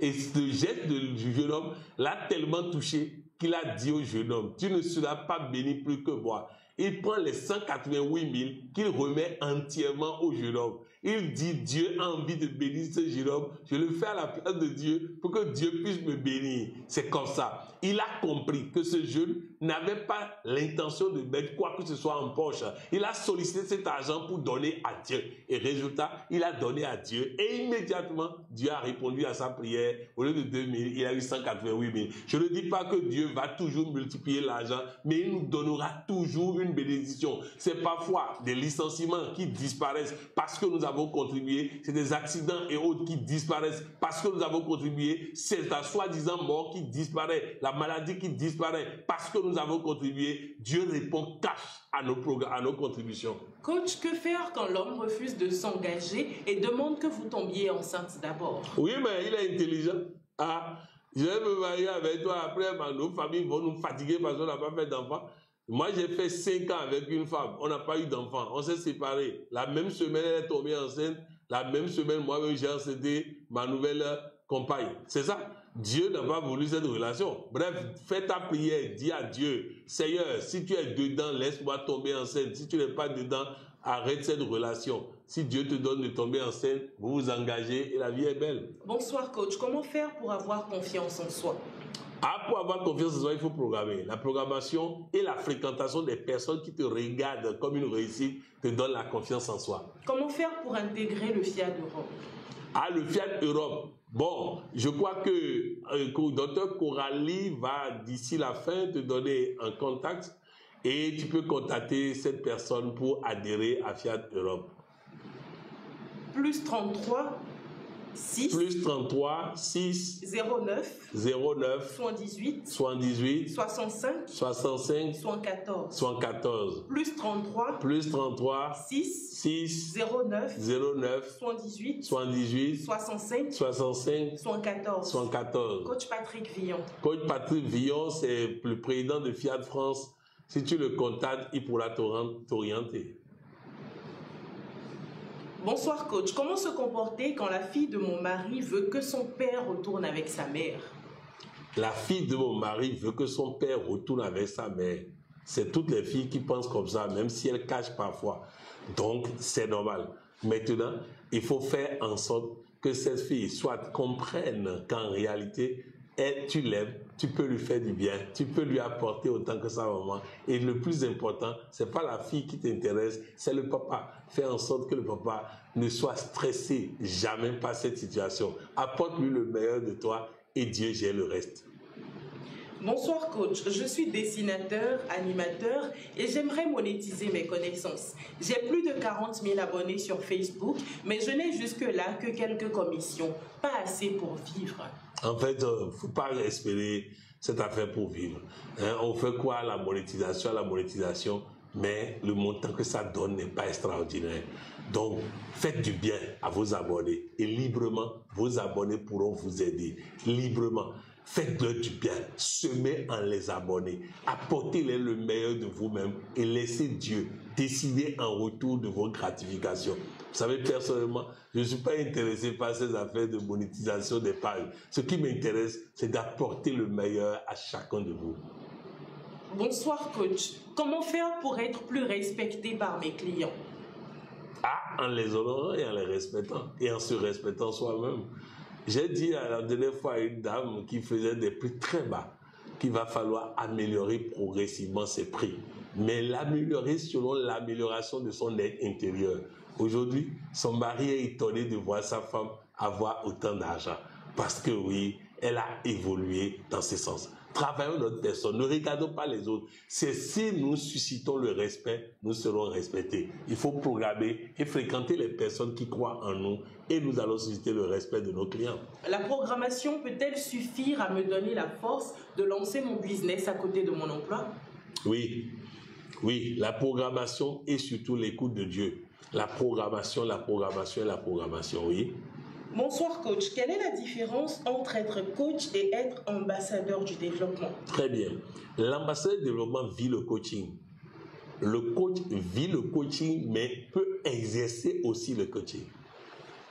Speaker 2: Et ce geste du jeune homme l'a tellement touché qu'il a dit au jeune homme, tu ne seras pas béni plus que moi. Il prend les 188 000 qu'il remet entièrement au jeune homme. Il dit, Dieu a envie de bénir ce jeune homme. Je le fais à la place de Dieu pour que Dieu puisse me bénir. C'est comme ça. il a compris que ce jeune n'avait pas l'intention de mettre quoi que ce soit en poche. Il a sollicité cet argent pour donner à Dieu. Et résultat, il a donné à Dieu. Et immédiatement, Dieu a répondu à sa prière. Au lieu de 2000, il a eu 188 000. Je ne dis pas que Dieu va toujours multiplier l'argent, mais il nous donnera toujours une bénédiction. C'est parfois des licenciements qui disparaissent parce que nous avons contribué. C'est des accidents et autres qui disparaissent parce que nous avons contribué. C'est la soi-disant mort qui disparaît. La maladie qui disparaît parce que nous avons contribué. Dieu répond cash à nos contributions.
Speaker 1: Coach, que faire quand l'homme refuse de s'engager et demande que vous tombiez enceinte d'abord?
Speaker 2: Oui, mais il est intelligent. Ah, je vais me marier avec toi, après nos familles vont nous fatiguer parce qu'on n'a pas fait d'enfant. Moi, j'ai fait 5 ans avec une femme, on n'a pas eu d'enfant, on s'est séparés. La même semaine, elle est tombée enceinte. La même semaine, moi, j'ai enceinté ma nouvelle compagne. C'est ça. Dieu n'a pas voulu cette relation. Bref, fais ta prière, dis à Dieu, Seigneur, si tu es dedans, laisse-moi tomber enceinte. Si tu n'es pas dedans, arrête cette relation. Si Dieu te donne de tomber enceinte, vous vous engagez et la vie est belle.
Speaker 1: Bonsoir coach, comment faire pour avoir confiance en soi?
Speaker 2: Pour avoir confiance en soi, il faut programmer. La programmation et la fréquentation des personnes qui te regardent comme une réussite te donnent la confiance en soi.
Speaker 1: Comment faire pour intégrer le Fiat Europe?
Speaker 2: Le Fiat Europe. Bon, je crois que le docteur Coralie va d'ici la fin te donner un contact et tu peux contacter cette personne pour adhérer à Fiat Europe.
Speaker 1: Plus 33 6
Speaker 2: plus 33 6
Speaker 1: 09 78 65
Speaker 2: 74
Speaker 1: plus 33 6 09 78 65 74. Coach Patrick Villon.
Speaker 2: Coach Patrick Villon, c'est le président de Fiat France. Si tu le contactes, il pourra t'orienter.
Speaker 1: Bonsoir coach, comment se comporter quand la fille de mon mari veut que son père retourne avec sa mère?
Speaker 2: La fille de mon mari veut que son père retourne avec sa mère. C'est toutes les filles qui pensent comme ça, même si elles cachent parfois. Donc, c'est normal. Maintenant, il faut faire en sorte que cette fille soit comprenne qu'en réalité, tu l'aimes, tu peux lui faire du bien, tu peux lui apporter autant que sa maman. Et le plus important, c'est pas la fille qui t'intéresse, c'est le papa. Fais en sorte que le papa ne soit stressé jamais par cette situation. Apporte-lui le meilleur de toi et Dieu gère le reste.
Speaker 1: Bonsoir coach, je suis dessinateur, animateur et j'aimerais monétiser mes connaissances. J'ai plus de 40 000 abonnés sur Facebook, mais je n'ai jusque-là que quelques commissions, pas assez pour vivre.
Speaker 2: En fait, il ne faut pas espérer cette affaire pour vivre. On fait quoi à la monétisation, mais le montant que ça donne n'est pas extraordinaire. Donc, faites du bien à vos abonnés et librement, vos abonnés pourront vous aider. Librement. Faites-leur du bien, semez en les abonnés, apportez-leur le meilleur de vous-même et laissez Dieu décider en retour de vos gratifications. Vous savez, personnellement, je ne suis pas intéressé par ces affaires de monétisation des pages. Ce qui m'intéresse, c'est d'apporter le meilleur à chacun de vous.
Speaker 1: Bonsoir coach, comment faire pour être plus respecté par mes clients?
Speaker 2: En les honorant et en les respectant et en se respectant soi-même. J'ai dit la dernière fois à une dame qui faisait des prix très bas qu'il va falloir améliorer progressivement ses prix, mais l'améliorer selon l'amélioration de son être intérieur. Aujourd'hui, son mari est étonné de voir sa femme avoir autant d'argent parce que oui, elle a évolué dans ce sens. Travaillons notre personne, ne regardons pas les autres. C'est si nous suscitons le respect, nous serons respectés. Il faut programmer et fréquenter les personnes qui croient en nous et nous allons susciter le respect de nos clients.
Speaker 1: La programmation peut-elle suffire à me donner la force de lancer mon business à côté de mon emploi?
Speaker 2: Oui, la programmation et surtout l'écoute de Dieu. La programmation, oui.
Speaker 1: Bonsoir coach, quelle est la différence entre être coach et être ambassadeur du développement? Très bien.
Speaker 2: L'ambassadeur du développement vit le coaching. Le coach vit le coaching mais peut exercer aussi le coaching.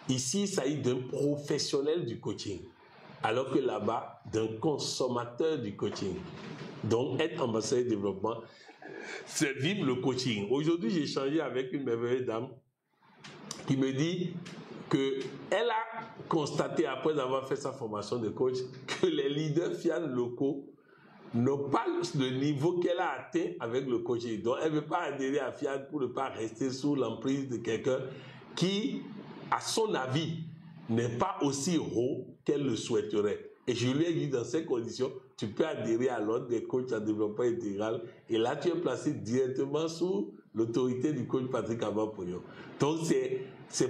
Speaker 2: Ici, il s'agit d'un professionnel du coaching, alors que là-bas, d'un consommateur du coaching. Donc, être ambassadeur du développement, c'est vivre le coaching. Aujourd'hui, j'ai échangé avec une merveilleuse dame qui me dit qu'elle a constaté, après avoir fait sa formation de coach, que les leaders Fiat locaux n'a pas le niveau qu'elle a atteint avec le coaching. Donc, elle ne veut pas adhérer à Fiat pour ne pas rester sous l'emprise de quelqu'un qui, à son avis, n'est pas aussi haut qu'elle le souhaiterait. Et je lui ai dit, dans ces conditions, tu peux adhérer à l'ordre des coachs en développement intégral. Et là, tu es placé directement sous l'autorité du coach Patrick Abba-Poyon. Donc, c'est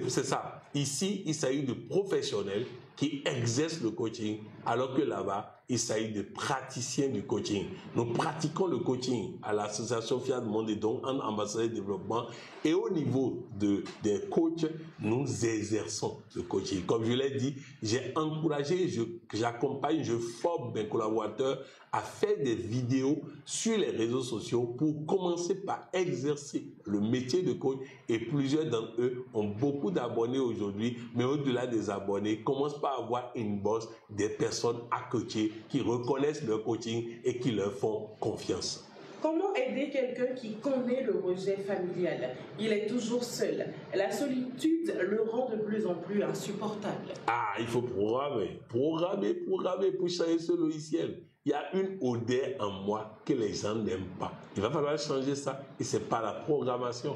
Speaker 2: ça. Ici, il s'agit de professionnels qui exercent le coaching, alors que là-bas, il s'agit de praticiens du coaching. Nous pratiquons le coaching à l'association Fiat Monde et donc en ambassadeur de développement. Et au niveau des coachs, nous exerçons le coaching. Comme je l'ai dit, j'ai encouragé, j'accompagne, je forme mes collaborateurs à faire des vidéos sur les réseaux sociaux pour commencer par exercer le métier de coach. Et plusieurs d'entre eux ont beaucoup d'abonnés aujourd'hui, mais au-delà des abonnés, commencent par avoir une bosse des personnes à coacher qui reconnaissent leur coaching et qui leur font confiance.
Speaker 1: Comment aider quelqu'un qui connaît le rejet familial? Il est toujours seul. La solitude le rend de plus en plus insupportable.
Speaker 2: Ah, il faut programmer pour changer ce logiciel. Il y a une odeur en moi que les gens n'aiment pas. Il va falloir changer ça et c'est par la programmation.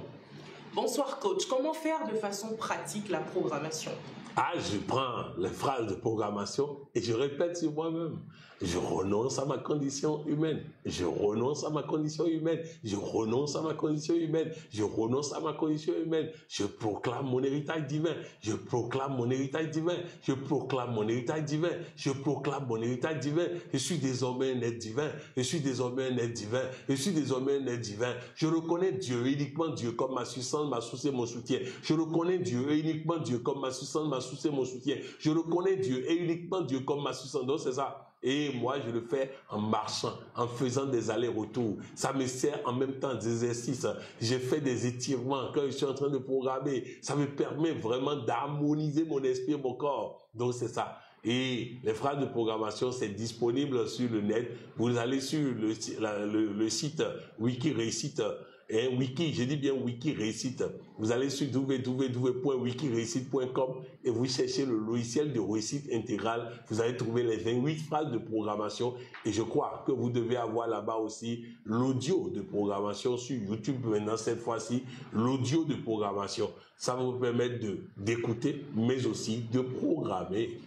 Speaker 1: Bonsoir coach, comment faire de façon pratique la programmation?
Speaker 2: Ah, je prends les phrases de programmation et je répète sur moi-même. Je renonce à ma condition humaine. Je renonce à ma condition humaine. Je renonce à ma condition humaine. Je renonce à ma condition humaine. Je proclame mon héritage divin. Je proclame mon héritage divin. Je proclame mon héritage divin. Je proclame mon héritage divin. Je suis désormais un être divin. Je suis désormais un être divin. Je suis désormais un être divin. Je reconnais Dieu, uniquement Dieu comme ma puissance, ma source et mon soutien. Je reconnais Dieu, uniquement Dieu comme ma puissance, ma source et mon soutien. Je reconnais Dieu et uniquement Dieu comme ma puissance. Donc c'est ça. Et moi, je le fais en marchant, en faisant des allers-retours. Ça me sert en même temps d'exercice. Je fais des étirements quand je suis en train de programmer. Ça me permet vraiment d'harmoniser mon esprit et mon corps. Donc, c'est ça. Et les phrases de programmation, c'est disponible sur le net. Vous allez sur le site Wikiréussite. Wiki, je dis bien Wiki Réussite. Vous allez sur www.wikiréussite.com et vous cherchez le logiciel de réussite intégrale. Vous allez trouver les 28 phrases de programmation et je crois que vous devez avoir là-bas aussi l'audio de programmation sur YouTube maintenant cette fois-ci, l'audio de programmation. Ça va vous permettre d'écouter mais aussi de programmer.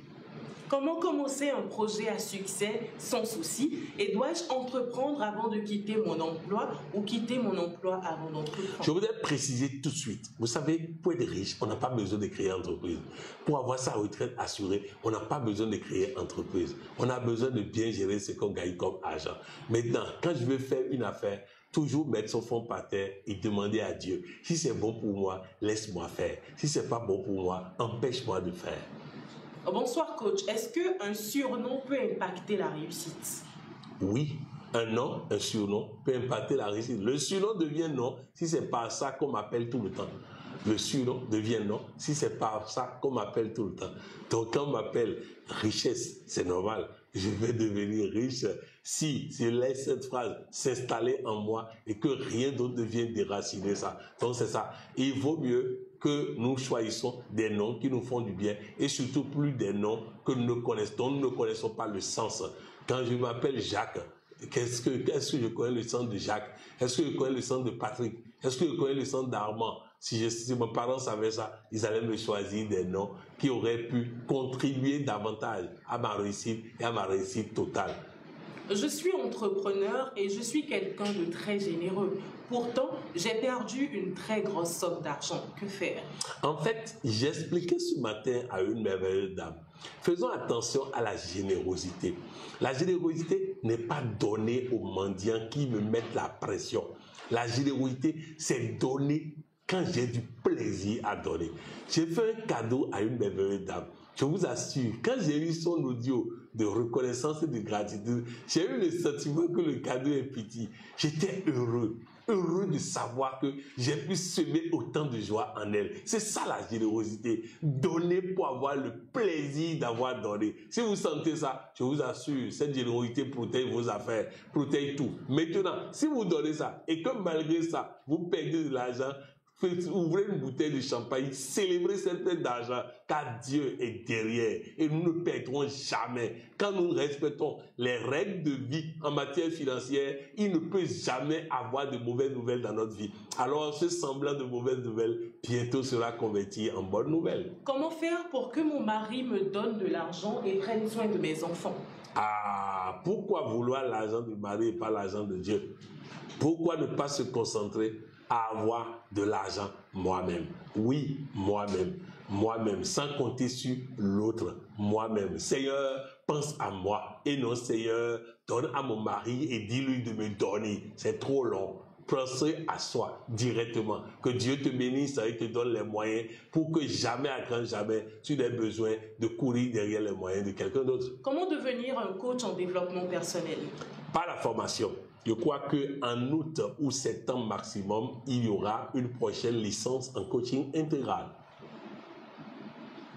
Speaker 1: Comment commencer un projet à succès sans souci? Et dois-je entreprendre avant de quitter mon emploi ou quitter mon emploi avant d'entreprendre?
Speaker 2: Je voudrais préciser tout de suite. Vous savez, pour être riche, on n'a pas besoin de créer entreprise. Pour avoir sa retraite assurée, on n'a pas besoin de créer entreprise. On a besoin de bien gérer ce qu'on gagne comme argent. Maintenant, quand je veux faire une affaire, toujours mettre son fond par terre et demander à Dieu, si c'est bon pour moi, laisse-moi faire. Si c'est pas bon pour moi, empêche-moi de faire.
Speaker 1: Bonsoir coach, est-ce qu'un surnom peut impacter la réussite?
Speaker 2: Oui, un nom, un surnom peut impacter la réussite. Le surnom devient nom si c'est par ça qu'on m'appelle tout le temps. Le surnom devient nom si c'est par ça qu'on m'appelle tout le temps. Donc quand on m'appelle richesse, c'est normal. Je vais devenir riche si je laisse cette phrase s'installer en moi et que rien d'autre ne vienne déraciner ça. Donc c'est ça. Il vaut mieux que nous choisissons des noms qui nous font du bien et surtout plus des noms que nous ne connaissons, dont nous ne connaissons pas le sens. Quand je m'appelle Jacques, est-ce que je connais le sens de Jacques? Est-ce que je connais le sens de Patrick? Est-ce que je connais le sens d'Armand? Si mes parents savaient ça, ils allaient me choisir des noms qui auraient pu contribuer davantage à ma réussite et à ma réussite totale.
Speaker 1: Je suis entrepreneur et je suis quelqu'un de très généreux. Pourtant, j'ai perdu une très grosse somme d'argent. Que faire?
Speaker 2: En fait, j'expliquais ce matin à une merveilleuse dame. Faisons attention à la générosité. La générosité n'est pas donnée aux mendiants qui me mettent la pression. La générosité, c'est donner quand j'ai du plaisir à donner. J'ai fait un cadeau à une merveilleuse dame. Je vous assure, quand j'ai eu son audio de reconnaissance et de gratitude, j'ai eu le sentiment que le cadeau est petit. J'étais heureux de savoir que j'ai pu semer autant de joie en elle. C'est ça la générosité. Donner pour avoir le plaisir d'avoir donné. Si vous sentez ça, je vous assure, cette générosité protège vos affaires, protège tout. Maintenant, si vous donnez ça et que malgré ça, vous perdez de l'argent, ouvrez une bouteille de champagne, célébrez cette peine d'argent, car Dieu est derrière et nous ne perdrons jamais. Quand nous respectons les règles de vie en matière financière, il ne peut jamais avoir de mauvaises nouvelles dans notre vie. Alors ce semblant de mauvaises nouvelles bientôt sera converti en bonnes nouvelles.
Speaker 1: Comment faire pour que mon mari me donne de l'argent et prenne soin de mes enfants?
Speaker 2: Ah, pourquoi vouloir l'argent du mari et pas l'argent de Dieu? Pourquoi ne pas se concentrer à avoir de l'argent moi-même? Oui, moi-même, sans compter sur l'autre, moi-même. Seigneur, pense à moi et non, Seigneur, donne à mon mari et dis-lui de me donner. C'est trop long. Pensez à soi directement. Que Dieu te bénisse et te donne les moyens pour que jamais, à grand jamais, tu n'aies besoin de courir derrière les moyens de quelqu'un d'autre.
Speaker 1: Comment devenir un coach en développement personnel?
Speaker 2: Par la formation. Je crois qu'en août ou septembre maximum, il y aura une prochaine licence en coaching intégral.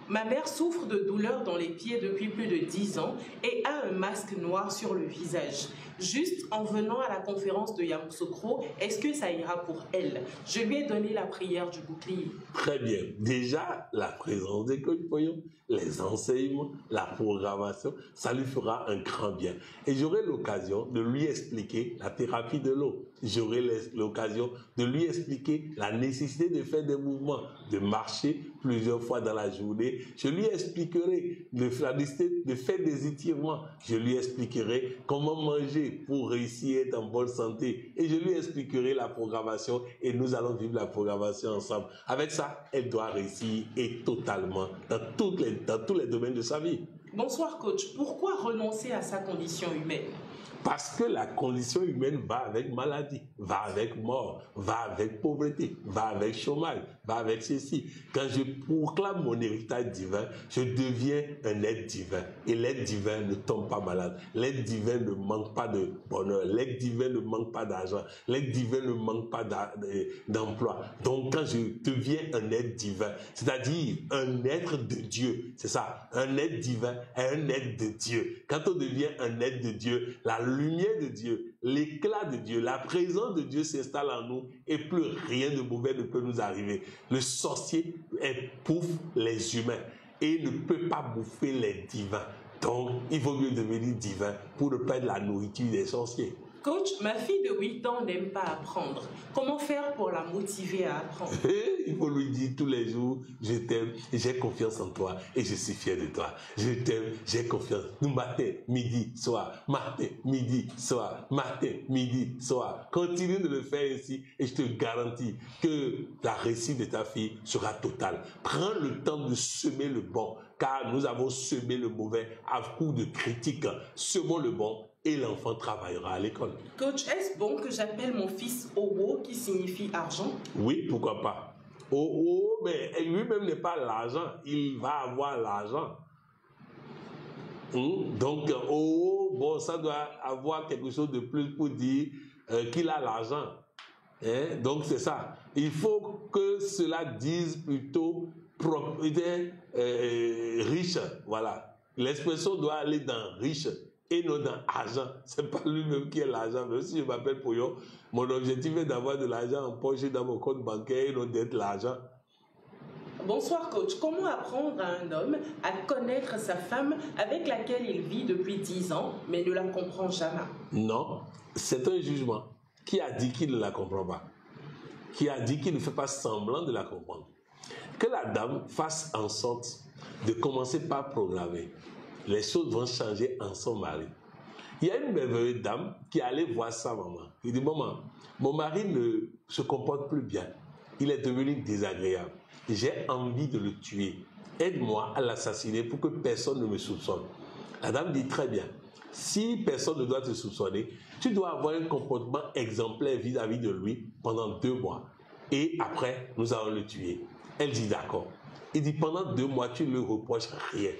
Speaker 1: Ma mère souffre de douleurs dans les pieds depuis plus de 10 ans et a un masque noir sur le visage. Juste en venant à la conférence de Yamoussoukro, est-ce que ça ira pour elle? Je lui ai donné la prière du bouclier.
Speaker 2: Très bien. Déjà, la présence des coachs Poyon, les enseignements, la programmation, ça lui fera un grand bien. Et j'aurai l'occasion de lui expliquer la thérapie de l'eau. J'aurai l'occasion de lui expliquer la nécessité de faire des mouvements, de marcher plusieurs fois dans la journée. Je lui expliquerai la nécessité de faire des étirements. Je lui expliquerai comment manger pour réussir et être en bonne santé. Et je lui expliquerai la programmation et nous allons vivre la programmation ensemble. Avec ça, elle doit réussir et totalement dans tous les domaines de sa vie.
Speaker 1: Bonsoir coach, pourquoi renoncer à sa condition humaine?
Speaker 2: Parce que la condition humaine va avec maladie, va avec mort, va avec pauvreté, va avec chômage, va avec ceci. Quand je proclame mon héritage divin, je deviens un être divin. Et l'être divin ne tombe pas malade. L'être divin ne manque pas de bonheur. L'être divin ne manque pas d'argent. L'être divin ne manque pas d'emploi. Donc quand je deviens un être divin, c'est-à-dire un être de Dieu, c'est ça, un être divin et un être de Dieu. Quand on devient un être de Dieu, la lumière de Dieu, l'éclat de Dieu, la présence de Dieu s'installe en nous et plus rien de mauvais ne peut nous arriver. Le sorcier épouffe les humains et ne peut pas bouffer les divins. Donc, il vaut mieux devenir divin pour ne pas être la nourriture des sorciers.
Speaker 1: Coach, ma fille de 8 ans n'aime pas apprendre. Comment faire pour la motiver à apprendre?
Speaker 2: Il faut lui dire tous les jours, je t'aime, j'ai confiance en toi et je suis fier de toi. Je t'aime, j'ai confiance. Nous matin, midi, soir, matin, midi, soir, matin, midi, soir. Continue de le faire ainsi et je te garantis que la réussite de ta fille sera totale. Prends le temps de semer le bon, car nous avons semé le mauvais à coup de critiques. Semons le bon et l'enfant travaillera à l'école.
Speaker 1: Coach, est-ce bon que j'appelle mon fils Owo, qui signifie argent?
Speaker 2: Oui, pourquoi pas. Owo, mais lui-même n'est pas l'argent, il va avoir l'argent. Donc, Owo, bon, ça doit avoir quelque chose de plus pour dire qu'il a l'argent. Donc, c'est ça. Il faut que cela dise plutôt propriétaire riche. Voilà. L'expression doit aller dans riche et non dans argent. C'est pas lui-même qui est l'argent. Même si je m'appelle Poyon, mon objectif est d'avoir de l'argent en poche et dans mon compte bancaire et non d'être l'argent.
Speaker 1: Bonsoir coach, comment apprendre à un homme à connaître sa femme avec laquelle il vit depuis 10 ans mais ne la comprend jamais?
Speaker 2: Non, c'est un jugement. Qui a dit qu'il ne la comprend pas? Qui a dit qu'il ne fait pas semblant de la comprendre? Que la dame fasse en sorte de commencer par programmer. Les choses vont changer en son mari. Il y a une merveilleuse dame qui allait voir sa maman. Il dit, maman, mon mari ne se comporte plus bien. Il est devenu désagréable. J'ai envie de le tuer. Aide-moi à l'assassiner pour que personne ne me soupçonne. La dame dit, très bien. Si personne ne doit te soupçonner, tu dois avoir un comportement exemplaire vis-à-vis de lui pendant 2 mois. Et après, nous allons le tuer. Elle dit, d'accord. Il dit, pendant 2 mois, tu ne le reproches rien.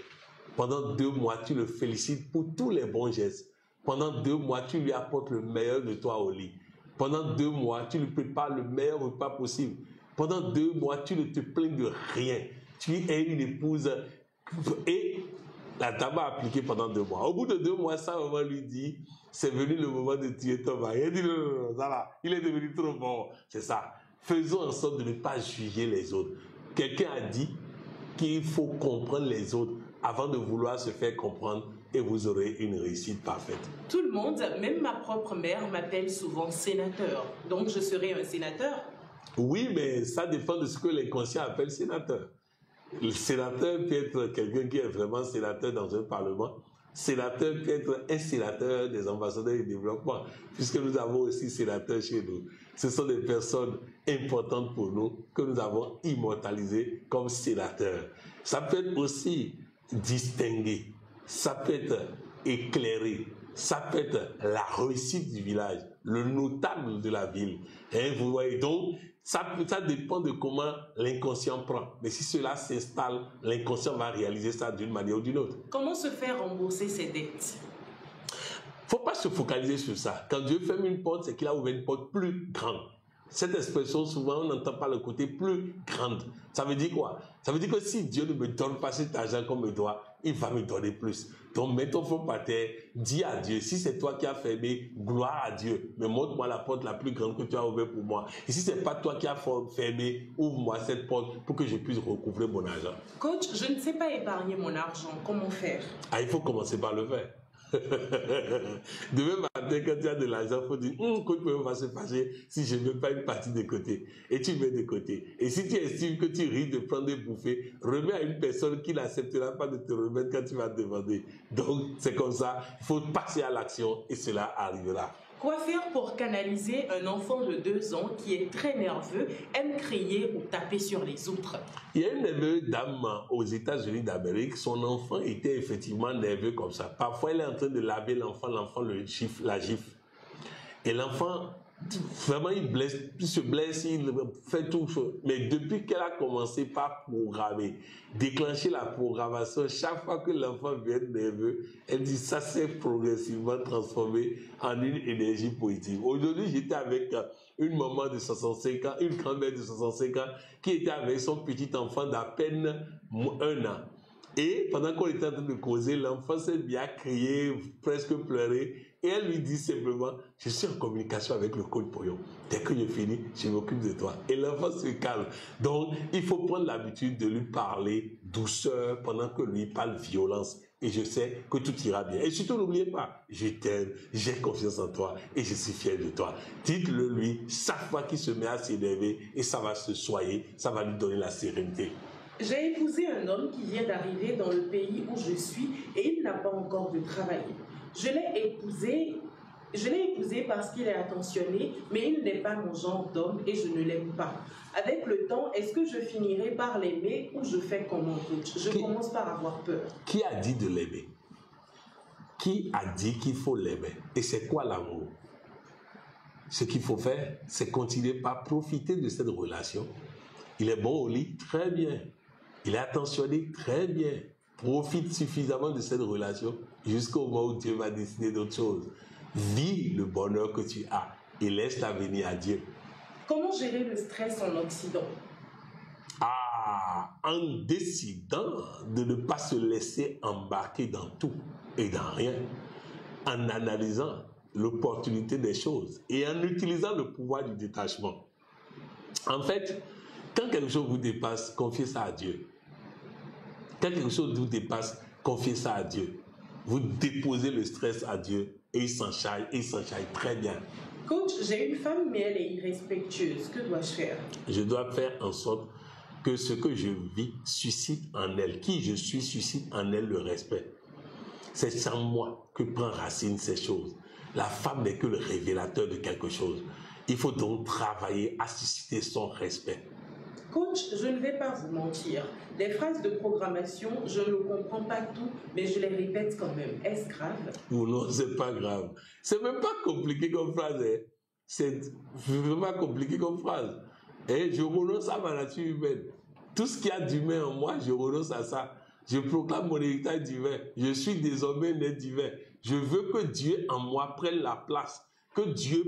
Speaker 2: Pendant 2 mois, tu le félicites pour tous les bons gestes. Pendant 2 mois, tu lui apportes le meilleur de toi au lit. Pendant 2 mois, tu lui prépares le meilleur repas possible. Pendant 2 mois, tu ne te plains de rien. Tu es une épouse. Et la dame a appliqué pendant 2 mois. Au bout de 2 mois, sa maman lui dit, c'est venu le moment de tuer ton mari. Elle dit, non, ça va, il est devenu trop bon. C'est ça. faisons en sorte de ne pas juger les autres. Quelqu'un a dit qu'il faut comprendre les autres avant de vouloir se faire comprendre et vous aurez une réussite parfaite.
Speaker 1: Tout le monde, même ma propre mère, m'appelle souvent sénateur. Donc je serai un sénateur?
Speaker 2: Oui, mais ça dépend de ce que l'inconscient appelle sénateur. Le sénateur peut être quelqu'un qui est vraiment sénateur dans un parlement. Sénateur peut être un sénateur des ambassadeurs du développement, puisque nous avons aussi sénateurs chez nous. Ce sont des personnes importantes pour nous que nous avons immortalisées comme sénateurs. Ça peut être aussi distingué, ça peut être éclairé, ça peut être la réussite du village, le notable de la ville. Et vous voyez donc, ça dépend de comment l'inconscient prend. Mais si cela s'installe, l'inconscient va réaliser ça d'une manière ou d'une autre.
Speaker 1: Comment se faire rembourser ses dettes?
Speaker 2: Il ne faut pas se focaliser sur ça. Quand Dieu ferme une porte, c'est qu'il a ouvert une porte plus grande. Cette expression, souvent, on n'entend pas le côté plus grande. Ça veut dire quoi? Ça veut dire que si Dieu ne me donne pas cet argent qu'on me doit, il va me donner plus. Donc, mets ton front par terre, dis à Dieu, si c'est toi qui as fermé, gloire à Dieu. Mais montre-moi la porte la plus grande que tu as ouverte pour moi. Et si ce n'est pas toi qui as fermé, ouvre-moi cette porte pour que je puisse recouvrer mon argent.
Speaker 1: Coach, je ne sais pas épargner mon argent. Comment faire?
Speaker 2: Il faut commencer par le faire. Demain matin, quand tu as de l'argent, il faut dire coach, on va se fâcher si je ne mets pas une partie de côté. Et tu mets de côté. Et si tu estimes que tu risques de prendre des bouffées, remets à une personne qui n'acceptera pas de te remettre quand tu vas demander. Donc, c'est comme ça. Il faut passer à l'action et cela arrivera.
Speaker 1: Quoi faire pour canaliser un enfant de 2 ans qui est très nerveux, aime crier ou taper sur les autres?
Speaker 2: Il y a une nerveuse dame aux États-Unis d'Amérique. Son enfant était effectivement nerveux comme ça. Parfois, elle est en train de laver l'enfant la gifle. Et l'enfant, vraiment, il se blesse, il fait tout. Mais depuis qu'elle a commencé par programmer, déclencher la programmation, chaque fois que l'enfant vient nerveux, elle dit ça s'est progressivement transformé en une énergie positive. Aujourd'hui, j'étais avec une maman de 65 ans, une grand-mère de 65 ans, qui était avec son petit enfant d'à peine 1 an. Et pendant qu'on était en train de causer, l'enfant s'est mis à crier, presque pleurer. Et elle lui dit simplement, je suis en communication avec le coach Poyon. Dès que je finis, je m'occupe de toi. Et l'enfant se calme. Donc, il faut prendre l'habitude de lui parler douceur pendant que lui parle violence. Et je sais que tout ira bien. Et surtout, n'oubliez pas, je t'aime, j'ai confiance en toi et je suis fier de toi. Dites-le lui chaque fois qu'il se met à s'énerver et ça va se soigner, ça va lui donner la sérénité.
Speaker 1: J'ai épousé un homme qui vient d'arriver dans le pays où je suis et il n'a pas encore de travail. Je l'ai épousé parce qu'il est attentionné, mais il n'est pas mon genre d'homme et je ne l'aime pas. Avec le temps, est-ce que je finirai par l'aimer ou je fais comme un coach? Je commence par avoir peur.
Speaker 2: Qui a dit de l'aimer? Qui a dit qu'il faut l'aimer? Et c'est quoi l'amour? Ce qu'il faut faire, c'est continuer par profiter de cette relation. Il est bon au lit, très bien. Il est attentionné, très bien. Profite suffisamment de cette relation jusqu'au moment où Dieu va décider d'autre chose. Vis le bonheur que tu as et laisse l'avenir à Dieu.
Speaker 1: Comment gérer le stress en Occident?
Speaker 2: En décidant de ne pas se laisser embarquer dans tout et dans rien. En analysant l'opportunité des choses et en utilisant le pouvoir du détachement. En fait, quand quelque chose vous dépasse, confiez ça à Dieu. Quand quelque chose vous dépasse, confiez ça à Dieu. Vous déposez le stress à Dieu et il s'en charge très bien.
Speaker 1: Coach, j'ai une femme mais elle est irrespectueuse. Que dois-je faire? Je
Speaker 2: dois faire en sorte que ce que je vis suscite en elle, qui je suis suscite en elle le respect. C'est en moi que prend racine ces choses. La femme n'est que le révélateur de quelque chose. Il faut donc travailler à susciter son respect.
Speaker 1: Coach, je ne vais pas vous mentir. Les phrases de programmation, je ne comprends pas tout, mais je les répète quand même. Est-ce grave?
Speaker 2: Non, c'est pas grave. C'est même pas compliqué comme phrase. Hein. C'est vraiment compliqué comme phrase. Et je renonce à ma nature humaine. Tout ce qu'il y a d'humain en moi, je renonce à ça. Je proclame mon héritage divin. Je suis désormais né divin. Je veux que Dieu en moi prenne la place. Que Dieu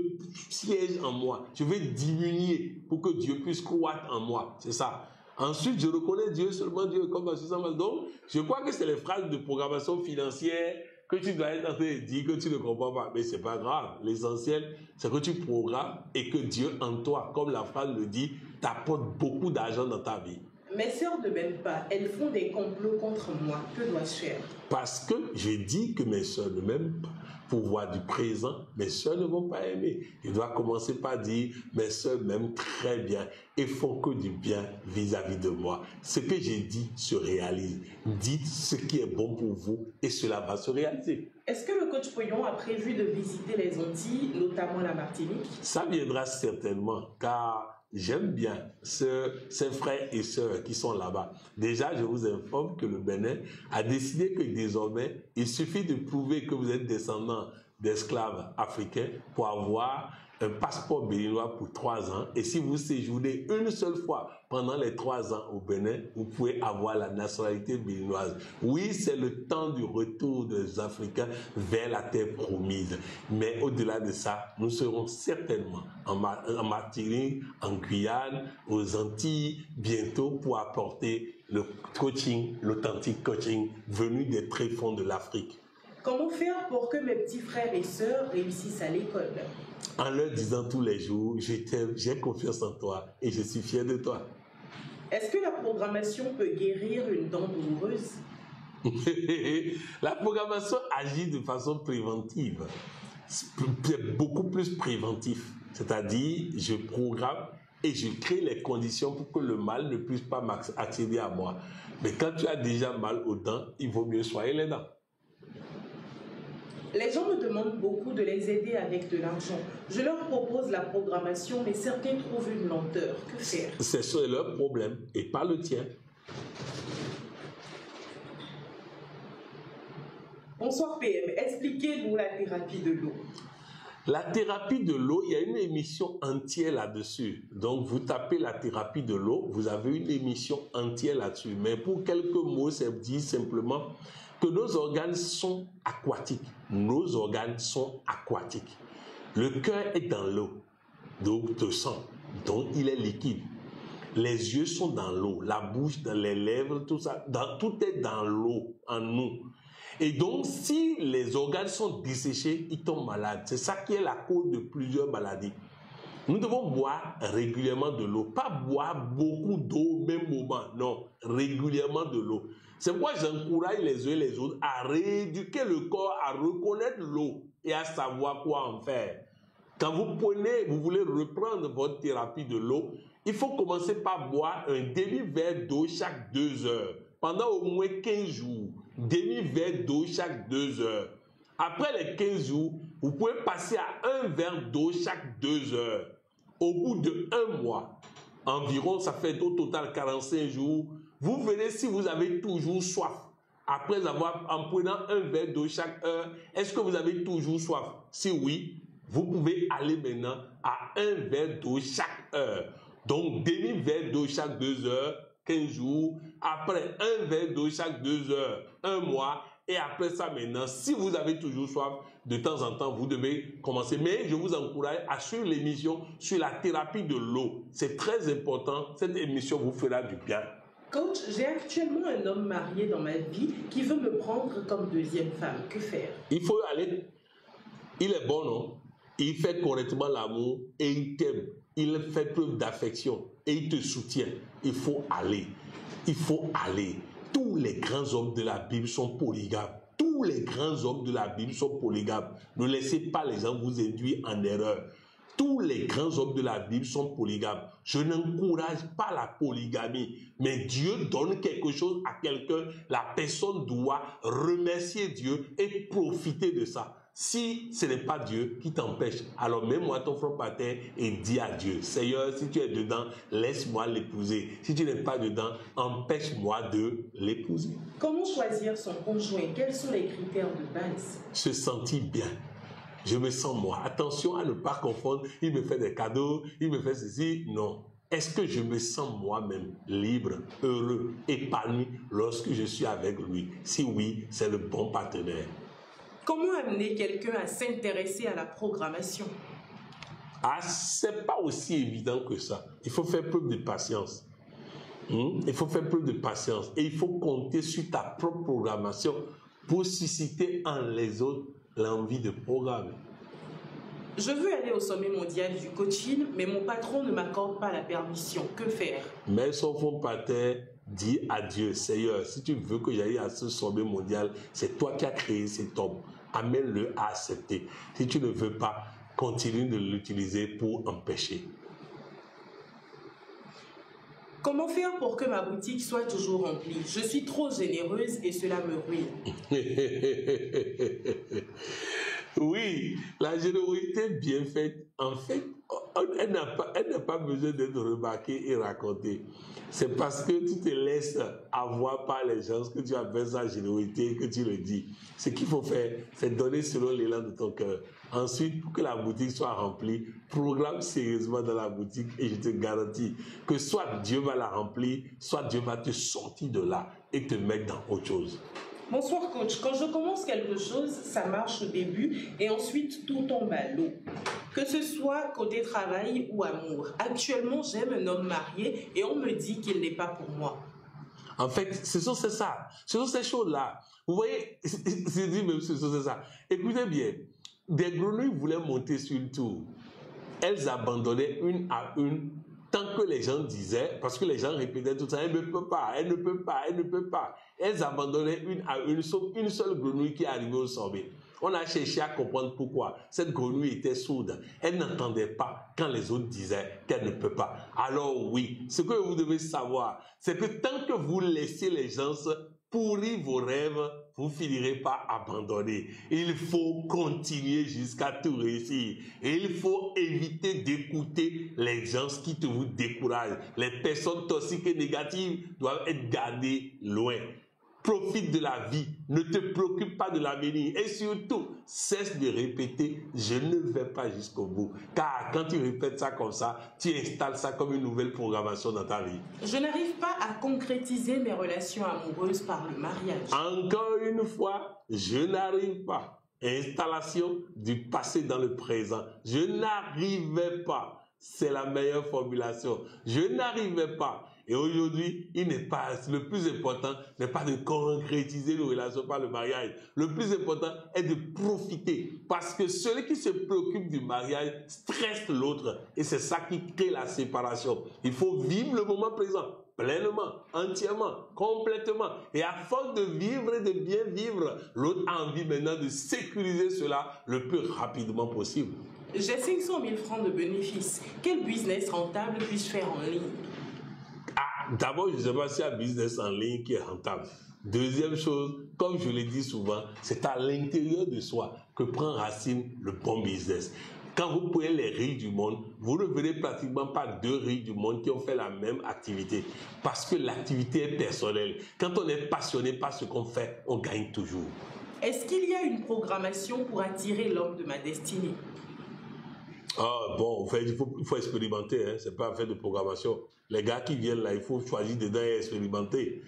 Speaker 2: siège en moi. Je vais diminuer pour que Dieu puisse croître en moi. C'est ça. Ensuite, je reconnais Dieu, seulement Dieu comme assistant. Donc, je crois que c'est les phrases de programmation financière que tu dois être en train de dire que tu ne comprends pas. Mais c'est pas grave. L'essentiel, c'est que tu programmes et que Dieu en toi, comme la phrase le dit, t'apporte beaucoup d'argent dans ta vie.
Speaker 1: Mes sœurs ne m'aiment pas. Elles font des complots contre moi. Que dois-je faire?
Speaker 2: Parce que j'ai dit que mes sœurs ne m'aiment pas. Pour voir du présent, mes sœurs ne vont pas aimer. Je dois commencer par dire, mes sœurs m'aiment très bien et font que du bien vis-à-vis de moi. Ce que j'ai dit se réalise. Dites ce qui est bon pour vous et cela va se réaliser.
Speaker 1: Est-ce que le coach Poyon a prévu de visiter les Antilles, notamment la Martinique?
Speaker 2: Ça viendra certainement, car j'aime bien ces frères et sœurs qui sont là-bas. Déjà, je vous informe que le Bénin a décidé que désormais, il suffit de prouver que vous êtes descendant d'esclaves africains pour avoir un passeport béninois pour 3 ans. Et si vous séjournez une seule fois pendant les 3 ans au Bénin, vous pouvez avoir la nationalité béninoise. Oui, c'est le temps du retour des Africains vers la terre promise. Mais au-delà de ça, nous serons certainement en Martinique, en Guyane, aux Antilles, bientôt pour apporter le coaching, l'authentique coaching venu des tréfonds de l'Afrique.
Speaker 1: Comment faire pour que mes petits frères et sœurs réussissent à l'école?
Speaker 2: En leur disant tous les jours, je t'aime, j'ai confiance en toi et je suis fier de toi.
Speaker 1: Est-ce que la programmation peut guérir une dent douloureuse?
Speaker 2: La programmation agit de façon préventive, beaucoup plus préventif. C'est-à-dire, je programme et je crée les conditions pour que le mal ne puisse pas accéder à moi. Mais quand tu as déjà mal aux dents, il vaut mieux soigner les dents.
Speaker 1: Les gens me demandent beaucoup de les aider avec de l'argent. Je leur propose la programmation, mais certains trouvent une lenteur. Que faire?
Speaker 2: C'est leur problème et pas le tien.
Speaker 1: Bonsoir PM, expliquez-nous la thérapie de l'eau.
Speaker 2: La thérapie de l'eau, il y a une émission entière là-dessus. Donc, vous tapez la thérapie de l'eau, vous avez une émission entière là-dessus. Mais pour quelques mots, ça dit simplement que nos organes sont aquatiques. Nos organes sont aquatiques. Le cœur est dans l'eau, donc de sang, donc il est liquide. Les yeux sont dans l'eau, la bouche, dans les lèvres, tout ça, tout est dans l'eau, en nous. Et donc, si les organes sont desséchés, ils tombent malades. C'est ça qui est la cause de plusieurs maladies. Nous devons boire régulièrement de l'eau. Pas boire beaucoup d'eau au même moment. Non, régulièrement de l'eau. C'est pourquoi j'encourage les uns et les autres à rééduquer le corps, à reconnaître l'eau et à savoir quoi en faire. Quand vous voulez reprendre votre thérapie de l'eau, il faut commencer par boire un demi-verre d'eau chaque 2 heures. Pendant au moins 15 jours. Demi-verre d'eau chaque 2 heures. Après les 15 jours, vous pouvez passer à 1 verre d'eau chaque 2 heures. Au bout de 1 mois, environ, ça fait au total 45 jours, vous verrez si vous avez toujours soif. Après avoir, en prenant 1 verre d'eau chaque heure, est-ce que vous avez toujours soif? Si oui, vous pouvez aller maintenant à 1 verre d'eau chaque heure. Donc, demi-verre d'eau chaque 2 heures, 15 jours, après 1 verre d'eau chaque 2 heures, 1 mois, et après ça maintenant, si vous avez toujours soif, de temps en temps, vous devez commencer. Mais je vous encourage à suivre l'émission sur la thérapie de l'eau. C'est très important, cette émission vous fera du bien.
Speaker 1: Coach, j'ai actuellement un homme marié dans ma vie qui veut me prendre comme deuxième femme. Que faire? Il faut aller.
Speaker 2: Il est bon, non? Il fait correctement l'amour et il t'aime. Il fait preuve d'affection et il te soutient. Il faut aller. Il faut aller. Tous les grands hommes de la Bible sont polygames. Tous les grands hommes de la Bible sont polygames. Ne laissez pas les gens vous induire en erreur. Tous les grands hommes de la Bible sont polygames. Je n'encourage pas la polygamie, mais Dieu donne quelque chose à quelqu'un. La personne doit remercier Dieu et profiter de ça. Si ce n'est pas Dieu qui t'empêche, alors mets-moi ton front par terre et dis à Dieu, Seigneur, si tu es dedans, laisse-moi l'épouser. Si tu n'es pas dedans, empêche-moi de l'épouser.
Speaker 1: Comment choisir son conjoint? Quels sont les critères de base?
Speaker 2: Se sentir bien. Je me sens moi. Attention à ne pas confondre, il me fait des cadeaux, il me fait ceci. Non. Est-ce que je me sens moi-même libre, heureux, épanoui lorsque je suis avec lui? Si oui, c'est le bon partenaire.
Speaker 1: Comment amener quelqu'un à s'intéresser à la programmation?
Speaker 2: C'est pas aussi évident que ça. Il faut faire preuve de patience. Il faut faire preuve de patience et il faut compter sur ta propre programmation pour susciter en les autres l'envie de programmer.
Speaker 1: Je veux aller au sommet mondial du coaching, mais mon patron ne m'accorde pas la permission. Que faire?
Speaker 2: Mets son front par terre, dis à Dieu, Seigneur, si tu veux que j'aille à ce sommet mondial, c'est toi qui as créé cet homme. Amène-le à accepter. Si tu ne veux pas, continue de l'utiliser pour empêcher.
Speaker 1: Comment faire pour que ma boutique soit toujours remplie? Je suis trop généreuse et cela me ruine.
Speaker 2: Oui, la générosité bien faite, en fait, elle n'a pas besoin d'être remarquée et racontée. C'est parce que tu te laisses avoir par les gens que tu appelles ça générosité que tu le dis. Ce qu'il faut faire, c'est donner selon l'élan de ton cœur. Ensuite, pour que la boutique soit remplie, programme sérieusement dans la boutique et je te garantis que soit Dieu va la remplir, soit Dieu va te sortir de là et te mettre dans autre chose.
Speaker 1: Bonsoir coach, quand je commence quelque chose, ça marche au début et ensuite tout tombe à l'eau. Que ce soit côté travail ou amour. Actuellement, j'aime un homme marié et on me dit qu'il n'est pas pour moi.
Speaker 2: En fait, ce sont ces choses-là. Vous voyez, je dis même ce sont ça. Écoutez bien, des grenouilles voulaient monter sur le tour. Elles abandonnaient une à une tant que les gens disaient, parce que les gens répétaient tout ça, elle ne peut pas, elle ne peut pas, elle ne peut pas. Elles abandonnaient une à une, sauf une seule grenouille qui est arrivée au sommet. On a cherché à comprendre pourquoi. Cette grenouille était sourde. Elle n'entendait pas quand les autres disaient qu'elle ne peut pas. Alors oui, ce que vous devez savoir, c'est que tant que vous laissez les gens pourrir vos rêves, vous finirez par abandonner. Il faut continuer jusqu'à tout réussir. Et il faut éviter d'écouter les gens qui vous découragent. Les personnes toxiques et négatives doivent être gardées loin. Profite de la vie, ne te préoccupe pas de l'avenir et surtout, cesse de répéter « je ne vais pas jusqu'au bout ». Car quand tu répètes ça comme ça, tu installes ça comme une nouvelle programmation dans ta vie.
Speaker 1: Je n'arrive pas à concrétiser mes relations amoureuses par le mariage.
Speaker 2: Encore une fois, je n'arrive pas. Installation du passé dans le présent. Je n'arrivais pas. C'est la meilleure formulation. Je n'arrivais pas. Et aujourd'hui, le plus important n'est pas de concrétiser une relation par le mariage. Le plus important est de profiter. Parce que celui qui se préoccupe du mariage stresse l'autre. Et c'est ça qui crée la séparation. Il faut vivre le moment présent. Pleinement, entièrement, complètement. Et à force de vivre et de bien vivre, l'autre a envie maintenant de sécuriser cela le plus rapidement possible.
Speaker 1: J'ai 500 000 francs de bénéfices. Quel business rentable puis-je faire en ligne?
Speaker 2: D'abord, je ne sais pas s'il y a un business en ligne qui est rentable. Deuxième chose, comme je l'ai dit souvent, c'est à l'intérieur de soi que prend racine le bon business. Quand vous prenez les riches du monde, vous ne verrez pratiquement pas deux riches du monde qui ont fait la même activité. Parce que l'activité est personnelle. Quand on est passionné par ce qu'on fait, on gagne toujours.
Speaker 1: Est-ce qu'il y a une programmation pour attirer l'homme de ma destinée?
Speaker 2: Bon, en fait, il faut expérimenter, hein. C'est pas affaire de programmation. Les gars qui viennent là, il faut choisir dedans et expérimenter.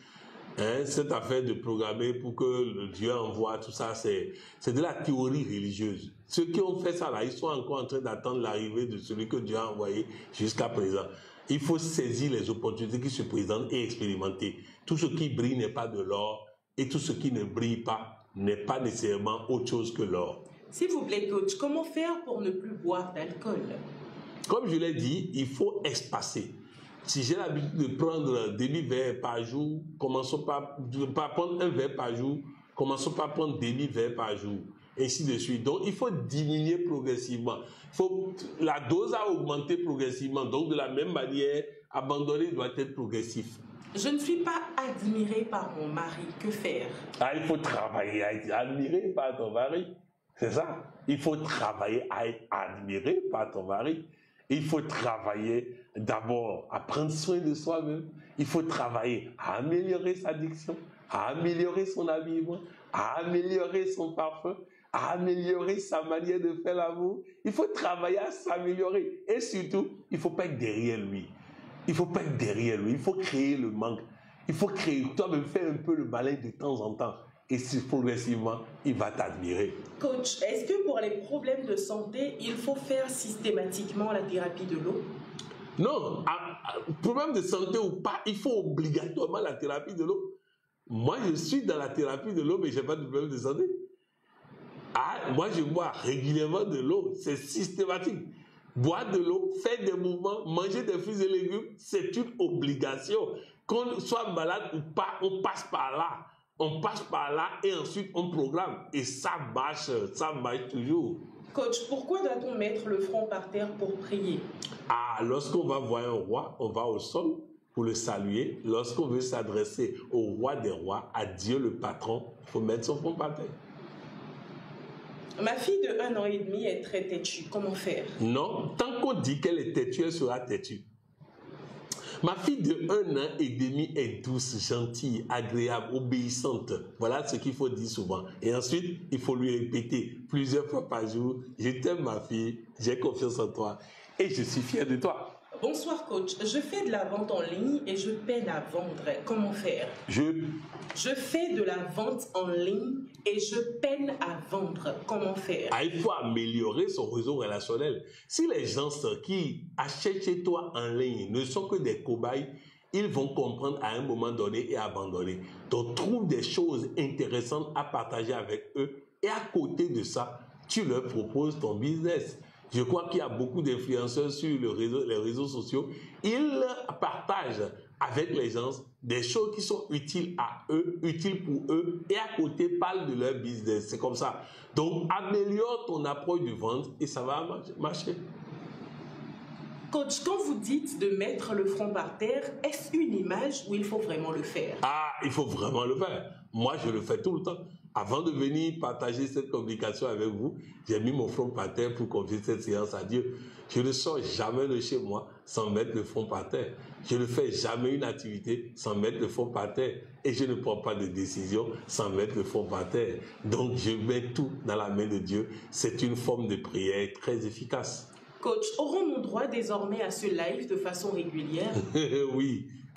Speaker 2: Hein, cette affaire de programmer pour que le Dieu envoie tout ça, c'est de la théorie religieuse. Ceux qui ont fait ça là, ils sont encore en train d'attendre l'arrivée de celui que Dieu a envoyé jusqu'à présent. Il faut saisir les opportunités qui se présentent et expérimenter. Tout ce qui brille n'est pas de l'or et tout ce qui ne brille pas n'est pas nécessairement autre chose que l'or.
Speaker 1: S'il vous plaît, coach, comment faire pour ne plus boire d'alcool?
Speaker 2: Comme je l'ai dit, il faut espacer. Si j'ai l'habitude de prendre demi-verre par jour, commençons par prendre un verre par jour, commençons par prendre demi-verre par jour, ainsi de suite. Donc, il faut diminuer progressivement. La dose a augmenté progressivement. Donc, de la même manière, abandonner doit être progressif.
Speaker 1: Je ne suis pas admirée par mon mari. Que faire?
Speaker 2: Il faut travailler à être admiré par ton mari. C'est ça. Il faut travailler à être admiré par ton mari. Il faut travailler d'abord à prendre soin de soi-même. Il faut travailler à améliorer sa diction, à améliorer son habillement, à améliorer son parfum, à améliorer sa manière de faire l'amour. Il faut travailler à s'améliorer. Et surtout, il ne faut pas être derrière lui. Il ne faut pas être derrière lui. Il faut créer le manque. Il faut créer, toi-même, faire un peu le malin de temps en temps. Et si progressivement, il va t'admirer.
Speaker 1: Coach, est-ce que pour les problèmes de santé, il faut faire systématiquement la thérapie de l'eau?
Speaker 2: Non, problème de santé ou pas, il faut obligatoirement la thérapie de l'eau. Moi, je suis dans la thérapie de l'eau, mais je n'ai pas de problème de santé. Ah, moi, je bois régulièrement de l'eau. C'est systématique. Boire de l'eau, faire des mouvements, manger des fruits et légumes, c'est une obligation. Qu'on soit malade ou pas, on passe par là. On passe par là et ensuite on programme. Et ça marche toujours.
Speaker 1: Coach, pourquoi doit-on mettre le front par terre pour prier?
Speaker 2: Ah, lorsqu'on va voir un roi, on va au sol pour le saluer. Lorsqu'on veut s'adresser au roi des rois, à Dieu le patron, il faut mettre son front par terre.
Speaker 1: Ma fille de 1 an et demi est très têtue. Comment faire?
Speaker 2: Non, tant qu'on dit qu'elle est têtue, elle sera têtue. Ma fille de 1 an et demi est douce, gentille, agréable, obéissante. Voilà ce qu'il faut dire souvent. Et ensuite, il faut lui répéter plusieurs fois par jour. Je t'aime ma fille, j'ai confiance en toi et je suis fier de toi.
Speaker 1: Bonsoir coach, je fais de la vente en ligne et je peine à vendre. Comment faire?
Speaker 2: Je
Speaker 1: fais de la vente en ligne et je peine à vendre. Comment faire?
Speaker 2: Ah, il faut améliorer son réseau relationnel. Si les gens qui achètent chez toi en ligne ne sont que des cobayes, ils vont comprendre à un moment donné et abandonner. Donc, trouve des choses intéressantes à partager avec eux et à côté de ça, tu leur proposes ton business. Je crois qu'il y a beaucoup d'influenceurs sur les réseaux sociaux. Ils partagent avec les gens des choses qui sont utiles à eux, utiles pour eux, et à côté parlent de leur business. C'est comme ça. Donc, améliore ton approche de vente et ça va marcher.
Speaker 1: Coach, quand vous dites de mettre le front par terre, est-ce une image ou il faut vraiment le faire?
Speaker 2: Ah, il faut vraiment le faire. Moi, je le fais tout le temps. Avant de venir partager cette communication avec vous, j'ai mis mon front par terre pour confier cette séance à Dieu. Je ne sors jamais de chez moi sans mettre le front par terre. Je ne fais jamais une activité sans mettre le front par terre. Et je ne prends pas de décision sans mettre le front par terre. Donc, je mets tout dans la main de Dieu. C'est une forme de prière très efficace.
Speaker 1: Coach, aurons-nous droit désormais à ce live de façon régulière?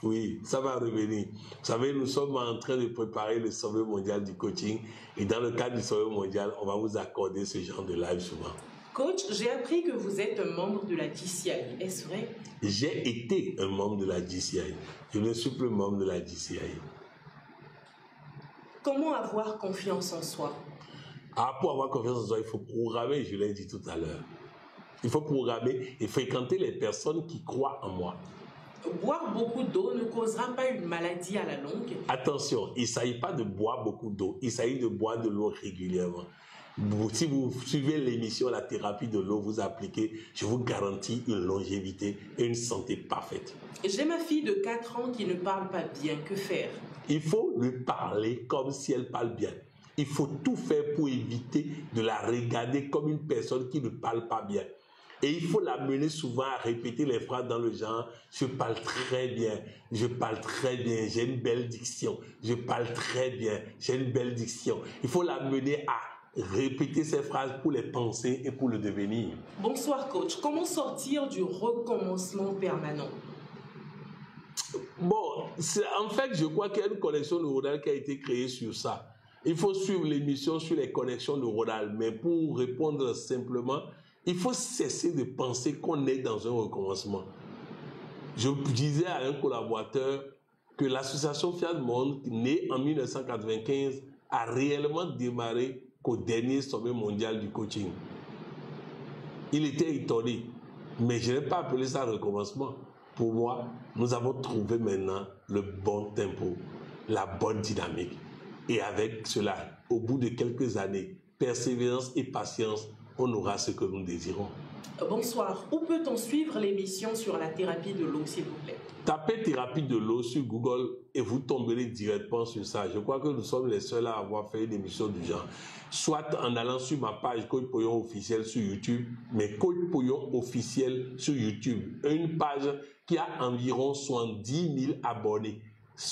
Speaker 2: Oui, ça va revenir. Vous savez, nous sommes en train de préparer le sommet mondial du coaching. Et dans le cadre du sommet mondial, on va vous accorder ce genre de live souvent.
Speaker 1: Coach, j'ai appris que vous êtes un membre de la DCI. Est-ce vrai?
Speaker 2: J'ai été un membre de la DCI. Je ne suis plus membre de la DCI.
Speaker 1: Comment avoir confiance en soi?
Speaker 2: Ah, pour avoir confiance en soi, il faut programmer, je l'ai dit tout à l'heure. Il faut programmer et fréquenter les personnes qui croient en moi.
Speaker 1: Boire beaucoup d'eau ne causera pas une maladie à la longue?
Speaker 2: Attention, il ne s'agit pas de boire beaucoup d'eau, il s'agit de boire de l'eau régulièrement. Si vous suivez l'émission La thérapie de l'eau, vous appliquez, je vous garantis une longévité et une santé parfaite.
Speaker 1: J'ai ma fille de 4 ans qui ne parle pas bien, que faire?
Speaker 2: Il faut lui parler comme si elle parle bien. Il faut tout faire pour éviter de la regarder comme une personne qui ne parle pas bien. Et il faut l'amener souvent à répéter les phrases dans le genre « je parle très bien, je parle très bien, j'ai une belle diction, je parle très bien, j'ai une belle diction ». Il faut l'amener à répéter ces phrases pour les penser et pour le devenir.
Speaker 1: Bonsoir coach, comment sortir du recommencement permanent?
Speaker 2: Bon, en fait, je crois qu'il y a une connexion neuronale qui a été créée sur ça. Il faut suivre l'émission sur les connexions neuronales, mais pour répondre simplement, il faut cesser de penser qu'on est dans un recommencement. Je disais à un collaborateur que l'association Fiat Monde, née en 1995, a réellement démarré qu'au dernier sommet mondial du coaching. Il était étonné, mais je n'ai pas appelé ça recommencement. Pour moi, nous avons trouvé maintenant le bon tempo, la bonne dynamique. Et avec cela, au bout de quelques années, persévérance et patience, on aura ce que nous désirons.
Speaker 1: Bonsoir. Où peut-on suivre l'émission sur la thérapie de l'eau, s'il vous plaît?
Speaker 2: Tapez thérapie de l'eau sur Google et vous tomberez directement sur ça. Je crois que nous sommes les seuls à avoir fait une émission du genre. Soit en allant sur ma page Coach Poyon officiel sur YouTube, mais Coach Poyon officiel sur YouTube. Une page qui a environ 70 000 abonnés.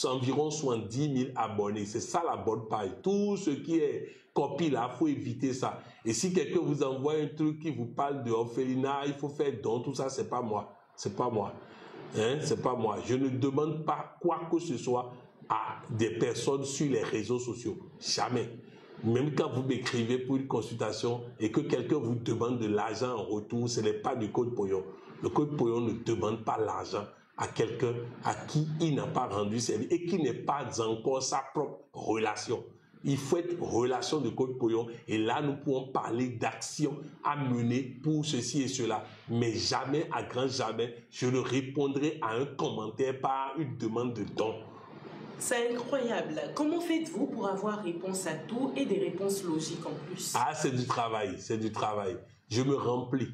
Speaker 2: Environ 70 000 abonnés. C'est ça la bonne page. Tout ce qui est copie là, il faut éviter ça. Et si quelqu'un vous envoie un truc qui vous parle de orphelinat, il faut faire don, tout ça, c'est pas moi. C'est pas moi. C'est pas moi. Je ne demande pas quoi que ce soit à des personnes sur les réseaux sociaux. Jamais. Même quand vous m'écrivez pour une consultation et que quelqu'un vous demande de l'argent en retour, ce n'est pas du Coach Poyon. Le Coach Poyon ne demande pas l'argent à quelqu'un à qui il n'a pas rendu service et qui n'est pas encore sa propre relation. Il faut être relation de Coach Poyon et là nous pouvons parler d'actions à mener pour ceci et cela. Mais jamais, à grand jamais, je ne répondrai à un commentaire par une demande de don.
Speaker 1: C'est incroyable. Comment faites-vous pour avoir réponse à tout et des réponses logiques en plus?
Speaker 2: Ah, c'est du travail, c'est du travail. Je me remplis.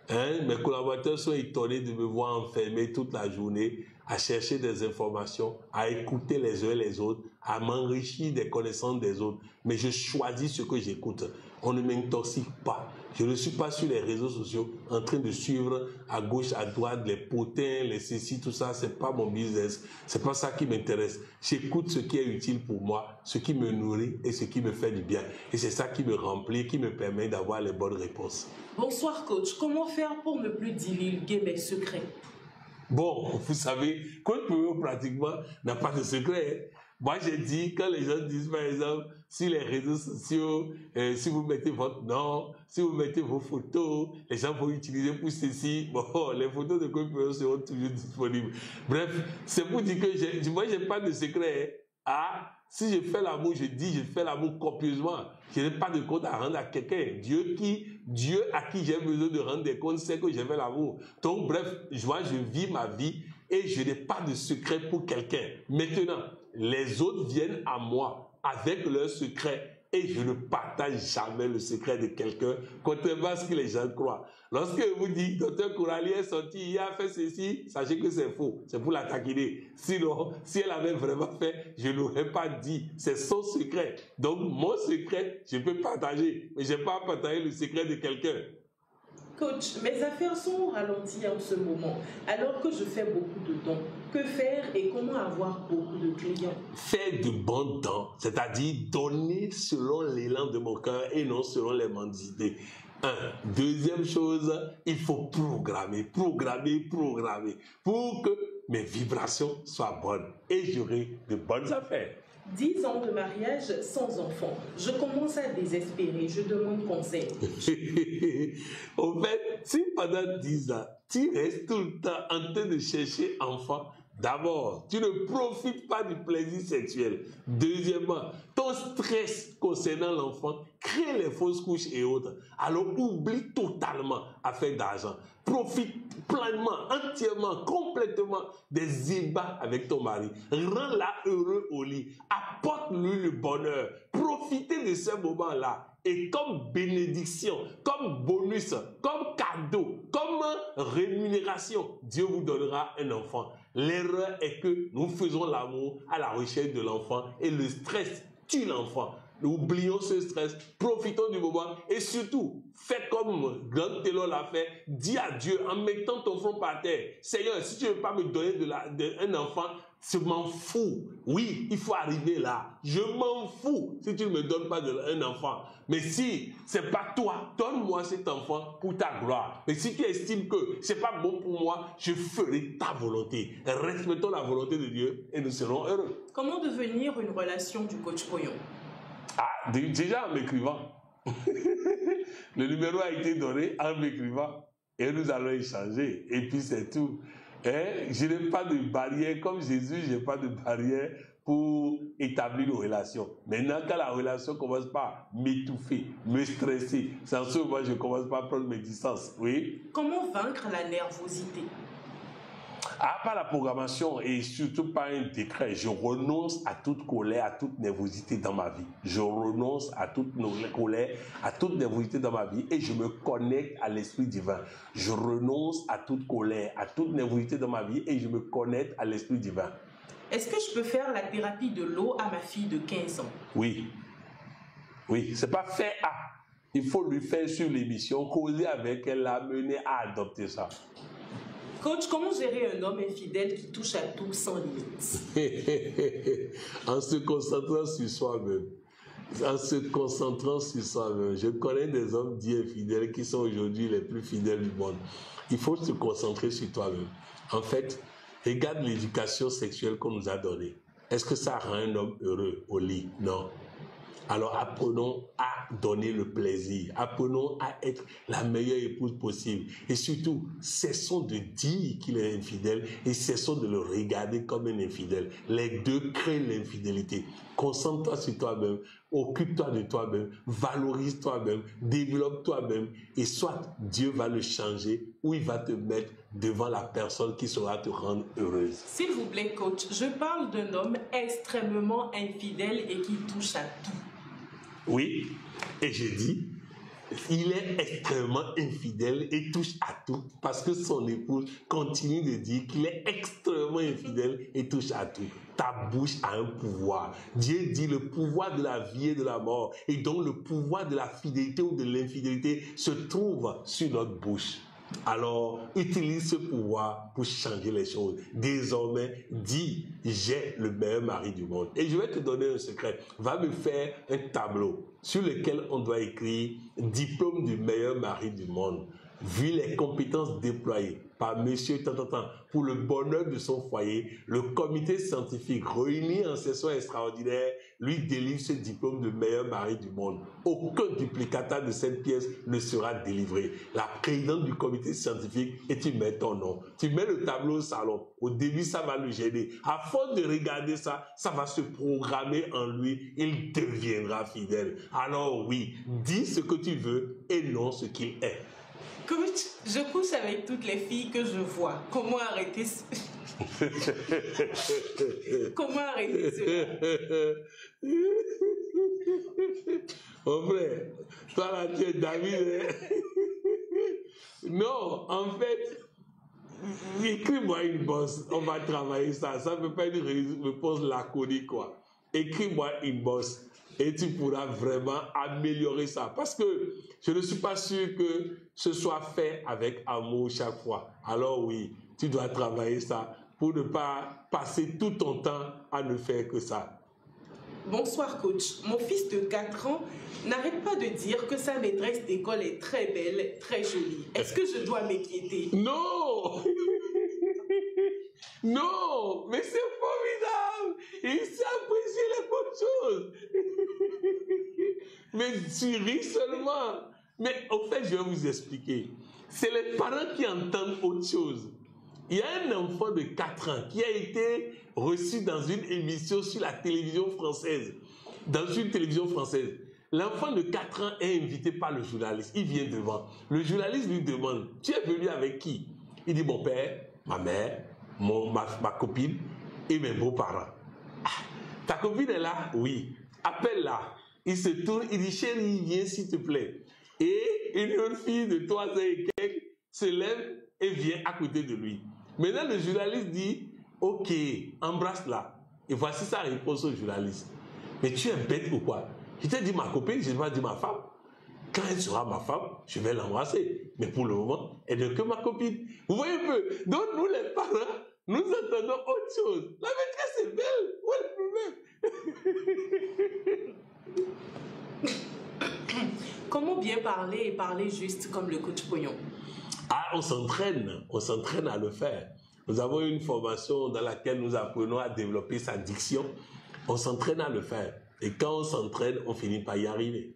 Speaker 2: Mes collaborateurs sont étonnés de me voir enfermé toute la journée à chercher des informations, à écouter les uns et les autres, à m'enrichir des connaissances des autres. Mais je choisis ce que j'écoute. On ne m'intoxique pas. Je ne suis pas sur les réseaux sociaux en train de suivre à gauche, à droite, les potins, les ceci, tout ça. C'est pas mon business. C'est pas ça qui m'intéresse. J'écoute ce qui est utile pour moi, ce qui me nourrit et ce qui me fait du bien. Et c'est ça qui me remplit, qui me permet d'avoir les bonnes réponses.
Speaker 1: Bonsoir coach. Comment faire pour ne plus divulguer mes secrets?
Speaker 2: Bon, vous savez, Coach Poyon pratiquement n'a pas de secret. Moi, j'ai dit, quand les gens disent, par exemple, sur les réseaux sociaux, si vous mettez votre nom, si vous mettez vos photos, les gens vont utiliser pour ceci. Bon, les photos de Coach Poyon seront toujours disponibles. Bref, c'est pour dire que moi, j'ai pas de secret. Ah, si je fais l'amour, je dis, je fais l'amour copieusement. Je n'ai pas de compte à rendre à quelqu'un. Dieu à qui j'ai besoin de rendre des comptes, sait que j'ai fait l'amour. Donc, bref, moi, je vis ma vie et je n'ai pas de secret pour quelqu'un. Maintenant, les autres viennent à moi avec leurs secrets et je ne partage jamais le secret de quelqu'un, contrairement à ce que les gens croient. Lorsque vous dites, docteur Coralie est sorti, il a fait ceci, sachez que c'est faux. C'est pour la taquiner. Sinon, si elle avait vraiment fait, je ne l'aurais pas dit. C'est son secret. Donc, mon secret, je peux partager. Mais je n'ai pas à partager le secret de quelqu'un.
Speaker 1: Coach, mes affaires sont ralenties en ce moment, alors que je fais beaucoup de dons. Que faire et comment avoir beaucoup de clients?
Speaker 2: Faire de bons dons, c'est-à-dire donner selon l'élan de mon cœur et non selon les mendicités. Deuxième chose, il faut programmer pour que mes vibrations soient bonnes et j'aurai de bonnes affaires.
Speaker 1: 10 ans de mariage sans enfant. Je commence à désespérer. Je demande conseil.
Speaker 2: Au fait, si pendant 10 ans, tu restes tout le temps en train de chercher enfant, d'abord, tu ne profites pas du plaisir sexuel. Deuxièmement, ton stress concernant l'enfant crée les fausses couches et autres. Alors oublie totalement à faire d'argent. Profite pleinement, entièrement, complètement des ébats avec ton mari. Rends-la heureux au lit. Apporte-lui le bonheur. Profitez de ce moment-là. Et comme bénédiction, comme bonus, comme cadeau, comme rémunération, Dieu vous donnera un enfant. L'erreur est que nous faisons l'amour à la recherche de l'enfant et le stress tue l'enfant. Oublions ce stress, profitons du moment et surtout, fais comme Grand Télon l'a fait, dis à Dieu en mettant ton front par terre, Seigneur, si tu ne veux pas me donner un enfant, je m'en fous. Oui, il faut arriver là. Je m'en fous si tu ne me donnes pas un enfant. Mais si c'est pas toi, donne-moi cet enfant pour ta gloire. Mais si tu estimes que c'est pas bon pour moi, je ferai ta volonté. Respectons la volonté de Dieu et nous serons heureux.
Speaker 1: Comment devenir une relation du coach Poyon?
Speaker 2: Ah, déjà en m'écrivant. Le numéro a été donné en m'écrivant et nous allons échanger. Et puis c'est tout. Je n'ai pas de barrière, comme Jésus, je n'ai pas de barrière pour établir une relation. Maintenant, quand la relation commence par m'étouffer, me stresser, c'est en ce moment que je commence par prendre mes distances. Oui.
Speaker 1: Comment vaincre la nervosité?
Speaker 2: Par la programmation et surtout par un décret, je renonce à toute colère, à toute nervosité dans ma vie. Je renonce à toute colère, à toute nervosité dans ma vie et je me connecte à l'Esprit divin. Je renonce à toute colère, à toute nervosité dans ma vie et je me connecte à l'Esprit divin.
Speaker 1: Est-ce que je peux faire la thérapie de l'eau à ma fille de 15 ans?
Speaker 2: Oui. Oui, c'est pas faire à. Il faut lui faire sur l'émission, causer avec elle, l'amener à adopter ça.
Speaker 1: Coach, comment gérer un homme infidèle qui touche à tout sans limite?
Speaker 2: En se concentrant sur soi-même. En se concentrant sur soi-même. Je connais des hommes dits infidèles qui sont aujourd'hui les plus fidèles du monde. Il faut se concentrer sur toi-même. En fait, regarde l'éducation sexuelle qu'on nous a donnée. Est-ce que ça rend un homme heureux au lit? Non. Alors apprenons à donner le plaisir, apprenons à être la meilleure épouse possible. Et surtout, cessons de dire qu'il est infidèle et cessons de le regarder comme un infidèle. Les deux créent l'infidélité. Concentre-toi sur toi-même, occupe-toi de toi-même, valorise toi-même, développe toi-même et soit Dieu va le changer ou il va te mettre devant la personne qui saura te rendre heureuse.
Speaker 1: S'il vous plaît, coach, je parle d'un homme extrêmement infidèle et qui touche à tout.
Speaker 2: Oui, et j'ai dit, il est extrêmement infidèle et touche à tout parce que son épouse continue de dire qu'il est extrêmement infidèle et touche à tout. Ta bouche a un pouvoir. Dieu dit le pouvoir de la vie et de la mort. Et donc le pouvoir de la fidélité ou de l'infidélité se trouve sur notre bouche. Alors, utilise ce pouvoir pour changer les choses. Désormais, dis, j'ai le meilleur mari du monde. Et je vais te donner un secret. Va me faire un tableau sur lequel on doit écrire diplôme du meilleur mari du monde. Vu les compétences déployées par monsieur pour le bonheur de son foyer, le comité scientifique réuni en session extraordinaire lui délivre ce diplôme de meilleur mari du monde. Aucun duplicata de cette pièce ne sera délivré. La présidente du comité scientifique, et tu mets ton nom. Tu mets le tableau au salon. Au début, ça va le gêner. À force de regarder ça, ça va se programmer en lui. Il deviendra fidèle. Alors oui, dis ce que tu veux et non ce qu'il est.
Speaker 1: Coach, je couche avec toutes les filles que je vois. Comment arrêter Comment arrêter cela?
Speaker 2: Mon frère, toi là tu es David. Hein? Non, en fait, écris-moi une bosse. On va travailler ça. Ça ne peut pas être une réponse laconique, quoi. Écris-moi une bosse. Et tu pourras vraiment améliorer ça. Parce que je ne suis pas sûr que ce soit fait avec amour chaque fois. Alors oui, tu dois travailler ça pour ne pas passer tout ton temps à ne faire que ça.
Speaker 1: Bonsoir coach. Mon fils de 4 ans n'arrête pas de dire que sa maîtresse d'école est très belle, très jolie. Est-ce que je dois m'inquiéter?
Speaker 2: Non. Non, mais c'est formidable. Il sait apprécier les bonnes choses. Mais tu ris seulement. Mais au fait, je vais vous expliquer. C'est les parents qui entendent autre chose. Il y a un enfant de 4 ans qui a été reçu dans une émission sur la télévision française. Dans une télévision française. L'enfant de 4 ans est invité par le journaliste. Il vient devant. Le journaliste lui demande, tu es venu avec qui? Il dit, mon père, ma mère, ma copine et mes beaux-parents. Ah, ta copine est là? Oui. Appelle-la. Il se tourne, il dit, chérie, viens s'il te plaît. Et une autre fille de 3 ans et quelques se lève et vient à côté de lui. Maintenant, le journaliste dit, ok, embrasse-la. Et voici sa réponse au journaliste. Mais tu es bête ou quoi? Je t'ai dit ma copine, je n'ai pas dit ma femme. Quand elle sera ma femme, je vais l'embrasser. Mais pour le moment, elle n'est que ma copine. Vous voyez un peu? Donc nous les parents, nous entendons autre chose. La maîtresse est belle. Où est le problème?
Speaker 1: Comment bien parler et parler juste comme le coach Pognon?
Speaker 2: Ah, on s'entraîne à le faire. Nous avons une formation dans laquelle nous apprenons à développer sa diction. On s'entraîne à le faire. Et quand on s'entraîne, on finit par y arriver.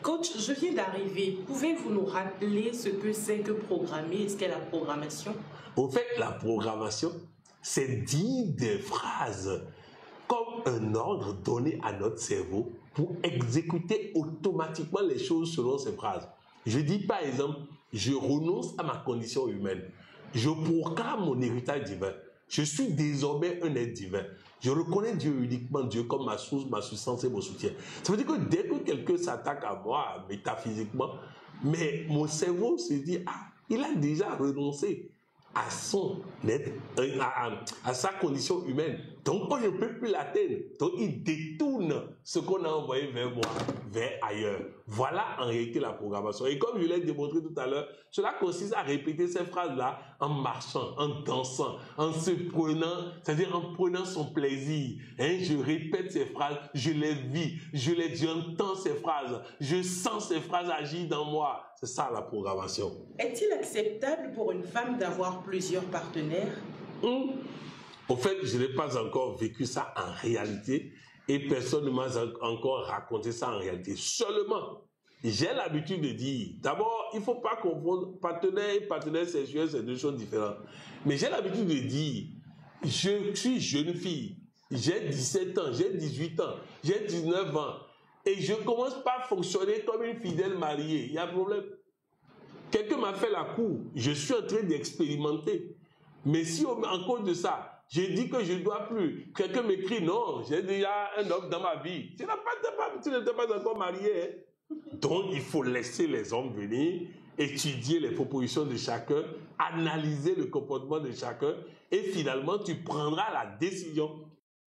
Speaker 1: Coach, je viens d'arriver. Pouvez-vous nous rappeler ce que c'est que programmer? Est-ce qu'est la programmation?
Speaker 2: Au fait, la programmation, c'est dire des phrases comme un ordre donné à notre cerveau pour exécuter automatiquement les choses selon ces phrases. Je dis par exemple, je renonce à ma condition humaine. Je proclame mon héritage divin. Je suis désormais un être divin. Je reconnais Dieu uniquement, Dieu comme ma source, ma substance et mon soutien. Ça veut dire que dès que quelqu'un s'attaque à moi, métaphysiquement, mais mon cerveau se dit, ah, il a déjà renoncé à son être, à sa condition humaine. Donc, on ne peut plus l'atteindre. Donc, il détourne ce qu'on a envoyé vers moi, vers ailleurs. Voilà en réalité la programmation. Et comme je l'ai démontré tout à l'heure, cela consiste à répéter ces phrases-là en marchant, en dansant, en se prenant, c'est-à-dire en prenant son plaisir. Hein, je répète ces phrases, je les vis, j'entends ces phrases, je sens ces phrases agir dans moi. C'est ça la programmation.
Speaker 1: Est-il acceptable pour une femme d'avoir plusieurs partenaires?
Speaker 2: Au fait, je n'ai pas encore vécu ça en réalité, et personne ne m'a encore raconté ça en réalité. Seulement, j'ai l'habitude de dire, d'abord, il ne faut pas confondre partenaire et partenaire sexuel, c'est deux choses différentes. Mais j'ai l'habitude de dire, je suis jeune fille, j'ai 17 ans, j'ai 18 ans, j'ai 19 ans, et je ne commence pas à fonctionner comme une fidèle mariée. Il y a un problème. Quelqu'un m'a fait la cour, je suis en train d'expérimenter. Mais si en cause de ça, je dis que je ne dois plus, quelqu'un m'écrit, non, j'ai déjà un homme dans ma vie. Tu n'étais pas encore marié. Hein? Donc, il faut laisser les hommes venir, étudier les propositions de chacun, analyser le comportement de chacun, et finalement, tu prendras la décision.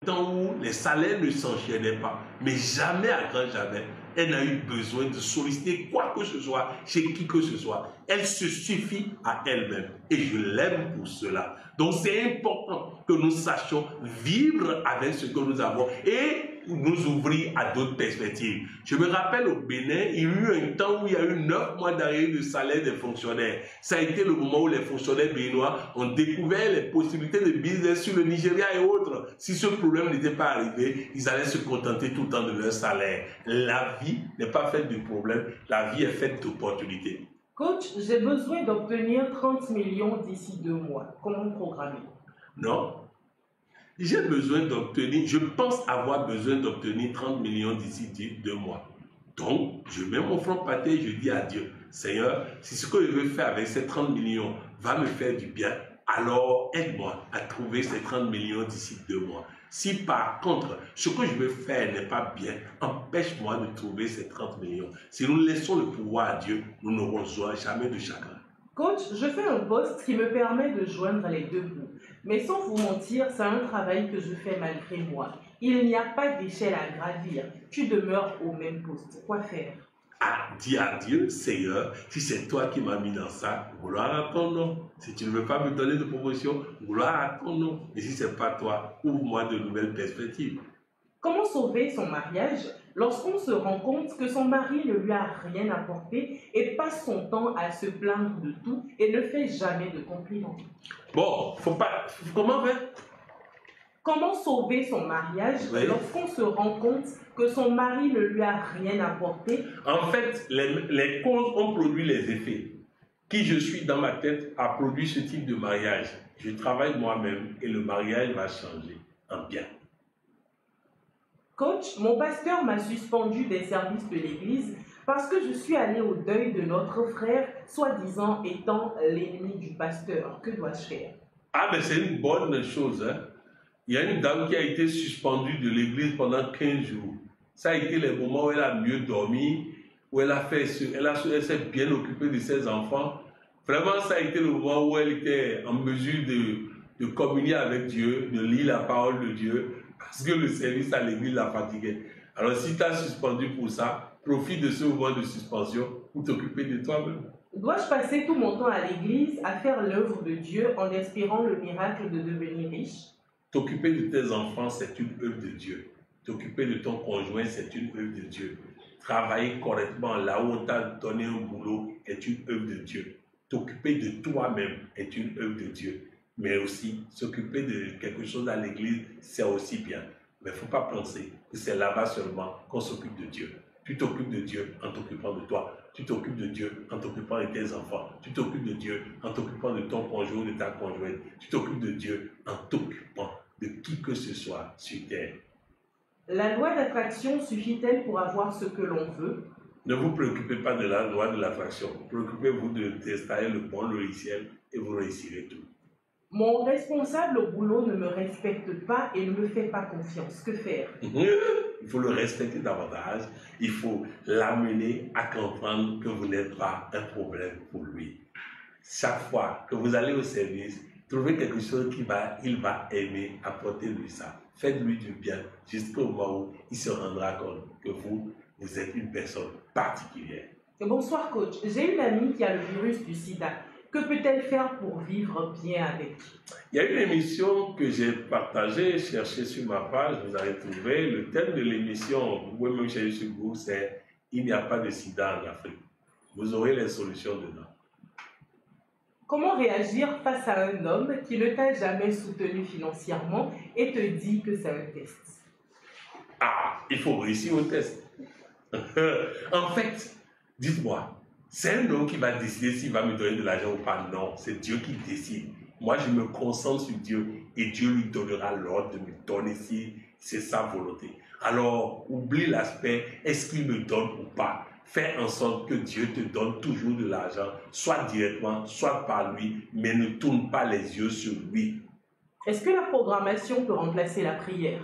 Speaker 2: Tant où les salaires ne s'enchaînaient pas, mais jamais à grand jamais, elle n'a eu besoin de solliciter quoi que ce soit chez qui que ce soit. Elle se suffit à elle-même et je l'aime pour cela. Donc c'est important que nous sachions vivre avec ce que nous avons et nous ouvrir à d'autres perspectives. Je me rappelle au Bénin, il y a eu un temps où il y a eu 9 mois d'arrêt de salaire des fonctionnaires. Ça a été le moment où les fonctionnaires béninois ont découvert les possibilités de business sur le Nigeria et autres. Si ce problème n'était pas arrivé, ils allaient se contenter tout le temps de leur salaire. La vie n'est pas faite de problèmes, la vie est faite d'opportunités.
Speaker 1: Coach, j'ai besoin d'obtenir 30 millions d'ici 2 mois. Comment programmer?
Speaker 2: Non. J'ai besoin d'obtenir, je pense avoir besoin d'obtenir 30 millions d'ici 2 mois. Donc, je mets mon front pâté et je dis à Dieu, Seigneur, si ce que je veux faire avec ces 30 millions va me faire du bien, alors aide-moi à trouver ces 30 millions d'ici 2 mois. Si par contre, ce que je veux faire n'est pas bien, empêche-moi de trouver ces 30 millions. Si nous laissons le pouvoir à Dieu, nous n'aurons jamais de chagrin.
Speaker 1: Coach, je fais un poste qui me permet de joindre les deux bouts. Mais sans vous mentir, c'est un travail que je fais malgré moi. Il n'y a pas d'échelle à gravir. Tu demeures au même poste. Quoi faire?
Speaker 2: Ah, dis à Dieu, Seigneur, si c'est toi qui m'as mis dans ça, gloire à ton nom. Si tu ne veux pas me donner de promotion, gloire à ton nom. Et si ce n'est pas toi, ouvre-moi de nouvelles perspectives.
Speaker 1: Comment sauver son mariage lorsqu'on se rend compte que son mari ne lui a rien apporté et passe son temps à se plaindre de tout et ne fait jamais de compliments?
Speaker 2: Bon, faut pas. Comment faire?
Speaker 1: Comment sauver son mariage lorsqu'on se rend compte que son mari ne lui a rien apporté?
Speaker 2: En fait, les causes ont produit les effets. Qui je suis dans ma tête a produit ce type de mariage. Je travaille moi-même et le mariage va changer en bien.
Speaker 1: Coach, mon pasteur m'a suspendu des services de l'église parce que je suis allée au deuil de notre frère, soi-disant étant l'ennemi du pasteur. Que dois-je faire?
Speaker 2: Ah, mais c'est une bonne chose, hein? Il y a une dame qui a été suspendue de l'église pendant 15 jours. Ça a été les moments où elle a mieux dormi, où elle s'est bien occupée de ses enfants. Vraiment, ça a été le moment où elle était en mesure de communier avec Dieu, de lire la parole de Dieu, parce que le service à l'église la fatiguait. Alors, si tu as suspendu pour ça, profite de ce moment de suspension pour t'occuper de toi-même.
Speaker 1: Dois-je passer tout mon temps à l'église à faire l'œuvre de Dieu en espérant le miracle de devenir riche?
Speaker 2: T'occuper de tes enfants, c'est une œuvre de Dieu. T'occuper de ton conjoint, c'est une œuvre de Dieu. Travailler correctement là où on t'a donné un boulot est une œuvre de Dieu. T'occuper de toi-même est une œuvre de Dieu. Mais aussi, s'occuper de quelque chose à l'église, c'est aussi bien. Mais il ne faut pas penser que c'est là-bas seulement qu'on s'occupe de Dieu. Tu t'occupes de Dieu en t'occupant de toi. Tu t'occupes de Dieu en t'occupant de tes enfants. Tu t'occupes de Dieu en t'occupant de ton conjoint ou de ta conjointe. Tu t'occupes de Dieu en t'occupant de qui que ce soit sur terre.
Speaker 1: La loi d'attraction suffit-elle pour avoir ce que l'on veut?
Speaker 2: Ne vous préoccupez pas de la loi de l'attraction. Préoccupez-vous de d'installer le bon logiciel et vous réussirez tout.
Speaker 1: Mon responsable au boulot ne me respecte pas et ne me fait pas confiance. Que faire?
Speaker 2: Il faut le respecter davantage. Il faut l'amener à comprendre que vous n'êtes pas un problème pour lui. Chaque fois que vous allez au service, trouvez quelque chose qu'il va aimer, apportez-lui ça. Faites-lui du bien jusqu'au moment où il se rendra compte que vous êtes une personne particulière.
Speaker 1: Bonsoir coach, j'ai une amie qui a le virus du sida. Que peut-elle faire pour vivre bien avec?
Speaker 2: Il y a une émission que j'ai partagée, cherchez sur ma page, vous allez trouver. Le thème de l'émission, vous pouvez même chercher sur Google, c'est « Il n'y a pas de sida en Afrique ». Vous aurez les solutions dedans.
Speaker 1: Comment réagir face à un homme qui ne t'a jamais soutenu financièrement et te dit que c'est un test?
Speaker 2: Ah, il faut réussir au test. En fait, dites-moi, c'est un homme qui va décider s'il va me donner de l'argent ou pas. Non, c'est Dieu qui décide. Moi, je me concentre sur Dieu et Dieu lui donnera l'ordre de me donner si c'est sa volonté. Alors, oublie l'aspect, est-ce qu'il me donne ou pas. Fais en sorte que Dieu te donne toujours de l'argent, soit directement, soit par lui, mais ne tourne pas les yeux sur lui.
Speaker 1: Est-ce que la programmation peut remplacer la prière?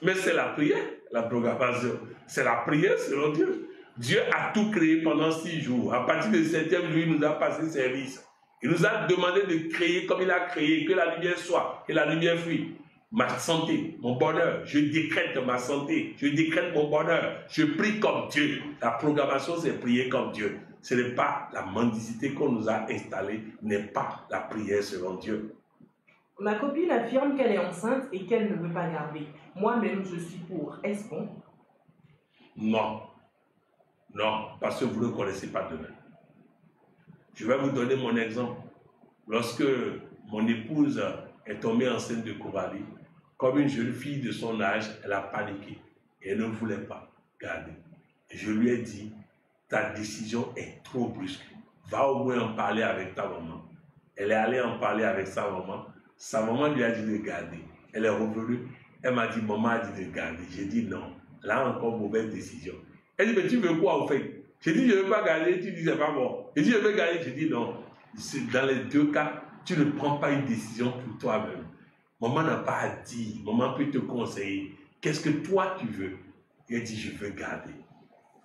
Speaker 2: Mais c'est la prière, la programmation. C'est la prière selon Dieu. Dieu a tout créé pendant 6 jours. À partir du 7e jour, il nous a passé service. Il nous a demandé de créer comme il a créé, que la lumière soit, que la lumière fuit. Ma santé, mon bonheur, je décrète ma santé, je décrète mon bonheur, je prie comme Dieu. La programmation, c'est prier comme Dieu. Ce n'est pas la mendicité qu'on nous a installée, n'est pas la prière selon Dieu.
Speaker 1: Ma copine affirme qu'elle est enceinte et qu'elle ne veut pas garder. Moi-même, je suis pour. Est-ce bon?
Speaker 2: Non. Non, parce que vous ne connaissez pas demain. Je vais vous donner mon exemple. Lorsque mon épouse est tombée enceinte de Coralie, comme une jeune fille de son âge, elle a paniqué et elle ne voulait pas garder. Et je lui ai dit, ta décision est trop brusque. Va au moins en parler avec ta maman. Elle est allée en parler avec sa maman. Sa maman lui a dit de garder. Elle est revenue. Elle m'a dit, maman a dit de garder. J'ai dit non. Là encore, mauvaise décision. Elle dit, mais tu veux quoi au fait? J'ai dit, je ne veux pas garder. Tu dis, c'est pas bon. J'ai dit, je veux garder. J'ai dit, non. Dans les deux cas, tu ne prends pas une décision pour toi-même. Maman n'a pas à dire. Maman peut te conseiller. Qu'est-ce que toi tu veux? Elle dit, je veux garder.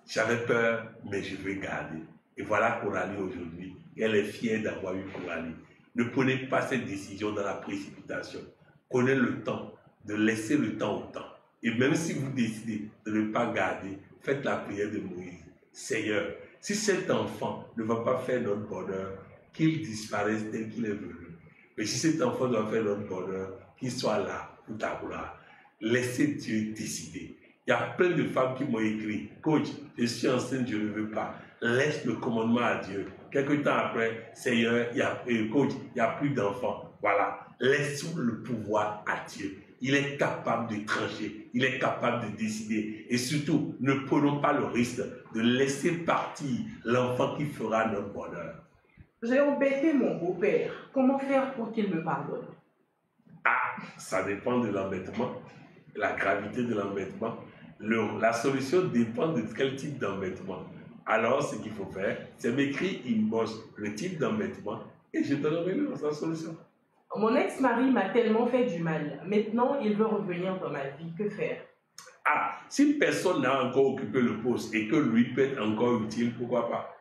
Speaker 2: J'avais peur, mais je veux garder. Et voilà Coralie aujourd'hui. Elle est fière d'avoir eu Coralie. Ne prenez pas cette décision dans la précipitation. Prenez le temps de laisser le temps au temps. Et même si vous décidez de ne pas garder, faites la prière de Moïse. Seigneur, si cet enfant ne va pas faire notre bonheur, qu'il disparaisse tel qu'il est venu. Mais si cet enfant doit faire notre bonheur, qu'il soit là pour ta gloire. Laissez Dieu décider. Il y a plein de femmes qui m'ont écrit, coach, je suis enceinte, je ne veux pas. Laisse le commandement à Dieu. Quelque temps après, Seigneur, coach, il n'y a plus d'enfants. Voilà. Laissons le pouvoir à Dieu. Il est capable de trancher, il est capable de décider. Et surtout, ne prenons pas le risque de laisser partir l'enfant qui fera notre bonheur.
Speaker 1: J'ai embêté mon beau-père. Comment faire pour qu'il me pardonne?
Speaker 2: Ah, ça dépend de l'embêtement, la gravité de l'embêtement. La solution dépend de quel type d'embêtement. Alors, ce qu'il faut faire, c'est m'écrire inbox le type d'embêtement et je donnerai la solution.
Speaker 1: Mon ex-mari m'a tellement fait du mal. Maintenant, il veut revenir dans ma vie. Que faire?
Speaker 2: Ah, si personne n'a encore occupé le poste et que lui peut être encore utile, pourquoi pas?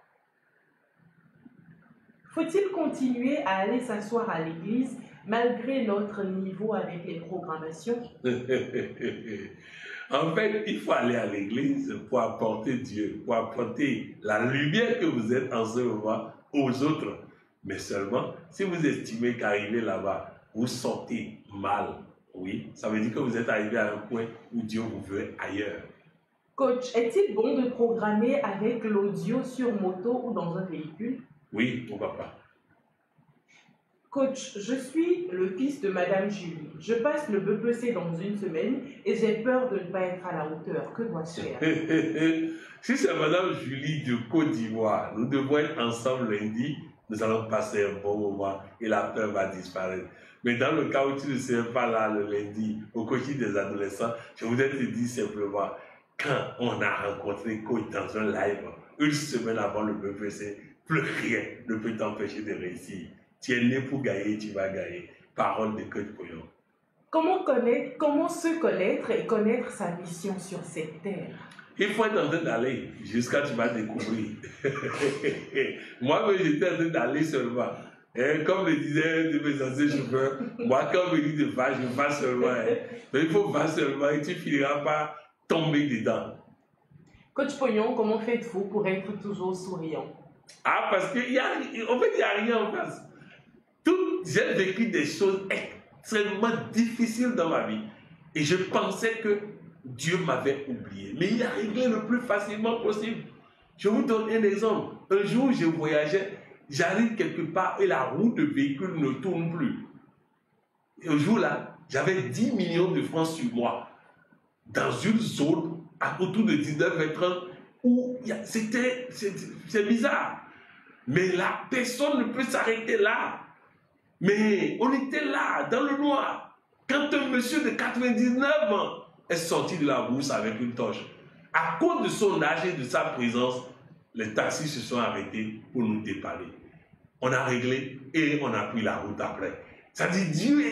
Speaker 1: Faut-il continuer à aller s'asseoir à l'église malgré notre niveau avec les programmations?
Speaker 2: En fait, il faut aller à l'église pour apporter Dieu, pour apporter la lumière que vous êtes en ce moment aux autres. Mais seulement, si vous estimez qu'arriver là-bas, vous sortez mal, oui, ça veut dire que vous êtes arrivé à un point où Dieu vous veut ailleurs.
Speaker 1: Coach, est-il bon de programmer avec l'audio sur moto ou dans un véhicule?
Speaker 2: Oui, pourquoi pas.
Speaker 1: Coach, je suis le fils de Madame Julie. Je passe le BPC dans une semaine et j'ai peur de ne pas être à la hauteur. Que dois-je faire?
Speaker 2: Si c'est Madame Julie de Côte d'Ivoire, nous devons être ensemble lundi. Nous allons passer un bon moment et la peur va disparaître. Mais dans le cas où tu ne serais pas là le lundi au coaching des adolescents, je voudrais te dire simplement, quand on a rencontré coach dans un live, une semaine avant le BPC, plus rien ne peut t'empêcher de réussir. Tu es né pour gagner, tu vas gagner. Parole de Coach Poyon.
Speaker 1: Comment se connaître et connaître sa mission sur cette terre?
Speaker 2: Il faut être en train d'aller jusqu'à ce que tu vas découvrir. Moi, j'étais en train d'aller seulement. Et comme le disait un de mes anciens chauffeurs, moi, quand on me dit de faire, je vais seulement. Mais il faut faire seulement et tu finiras par tomber dedans.
Speaker 1: Coach Pognon, comment faites-vous pour être toujours souriant?
Speaker 2: Ah, parce qu'en fait, il n'y a rien en face. J'ai vécu des choses extrêmement difficiles dans ma vie. Et je pensais que Dieu m'avait oublié. Mais il a réglé le plus facilement possible. Je vous donne un exemple. Un jour, je voyageais, j'arrive quelque part et la roue de véhicule ne tourne plus. Et un jour-là, j'avais 10 millions de francs sur moi. dans une zone autour de 19h30 où c'est bizarre. Mais là, personne ne peut s'arrêter là. Mais on était là, dans le noir. Quand un monsieur de 99 ans est sorti de la brousse avec une torche, à cause de son âge et de sa présence, les taxis se sont arrêtés pour nous dépanner. On a réglé et on a pris la route après. Ça dit Dieu,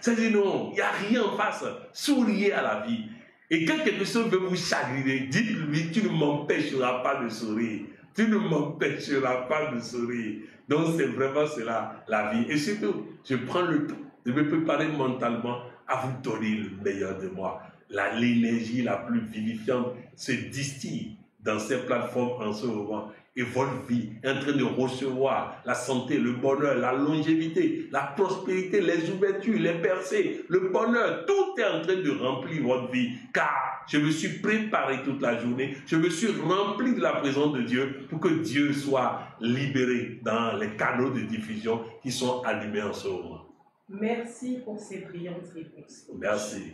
Speaker 2: ça dit non, il n'y a rien en face. Souriez à la vie. Et quand quelque chose veut vous chagriner, dites-lui, tu ne m'empêcheras pas de sourire. Tu ne m'empêcheras pas de sourire. Donc c'est vraiment cela, la vie. Et surtout, je prends le temps de me préparer mentalement à vous donner le meilleur de moi. L'énergie la plus vivifiante se distille dans ces plateformes en ce moment. Et votre vie est en train de recevoir la santé, le bonheur, la longévité, la prospérité, les ouvertures, les percées, le bonheur. Tout est en train de remplir votre vie. Car je me suis préparé toute la journée. Je me suis rempli de la présence de Dieu pour que Dieu soit libéré dans les canaux de diffusion qui sont allumés en ce moment.
Speaker 1: Merci pour ces brillantes réponses.
Speaker 2: Merci.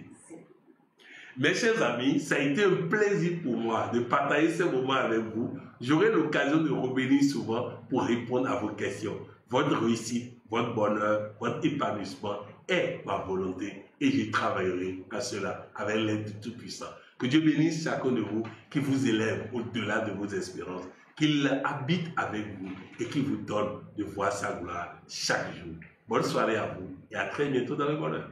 Speaker 2: Mes chers amis, ça a été un plaisir pour moi de partager ce moment avec vous. J'aurai l'occasion de revenir souvent pour répondre à vos questions. Votre réussite, votre bonheur, votre épanouissement est ma volonté et je travaillerai à cela avec l'aide du Tout-Puissant. Que Dieu bénisse chacun de vous, qu'il vous élève au-delà de vos espérances, qu'il habite avec vous et qu'il vous donne de voir sa gloire chaque jour. Bonne soirée à vous et à très bientôt dans le bonheur.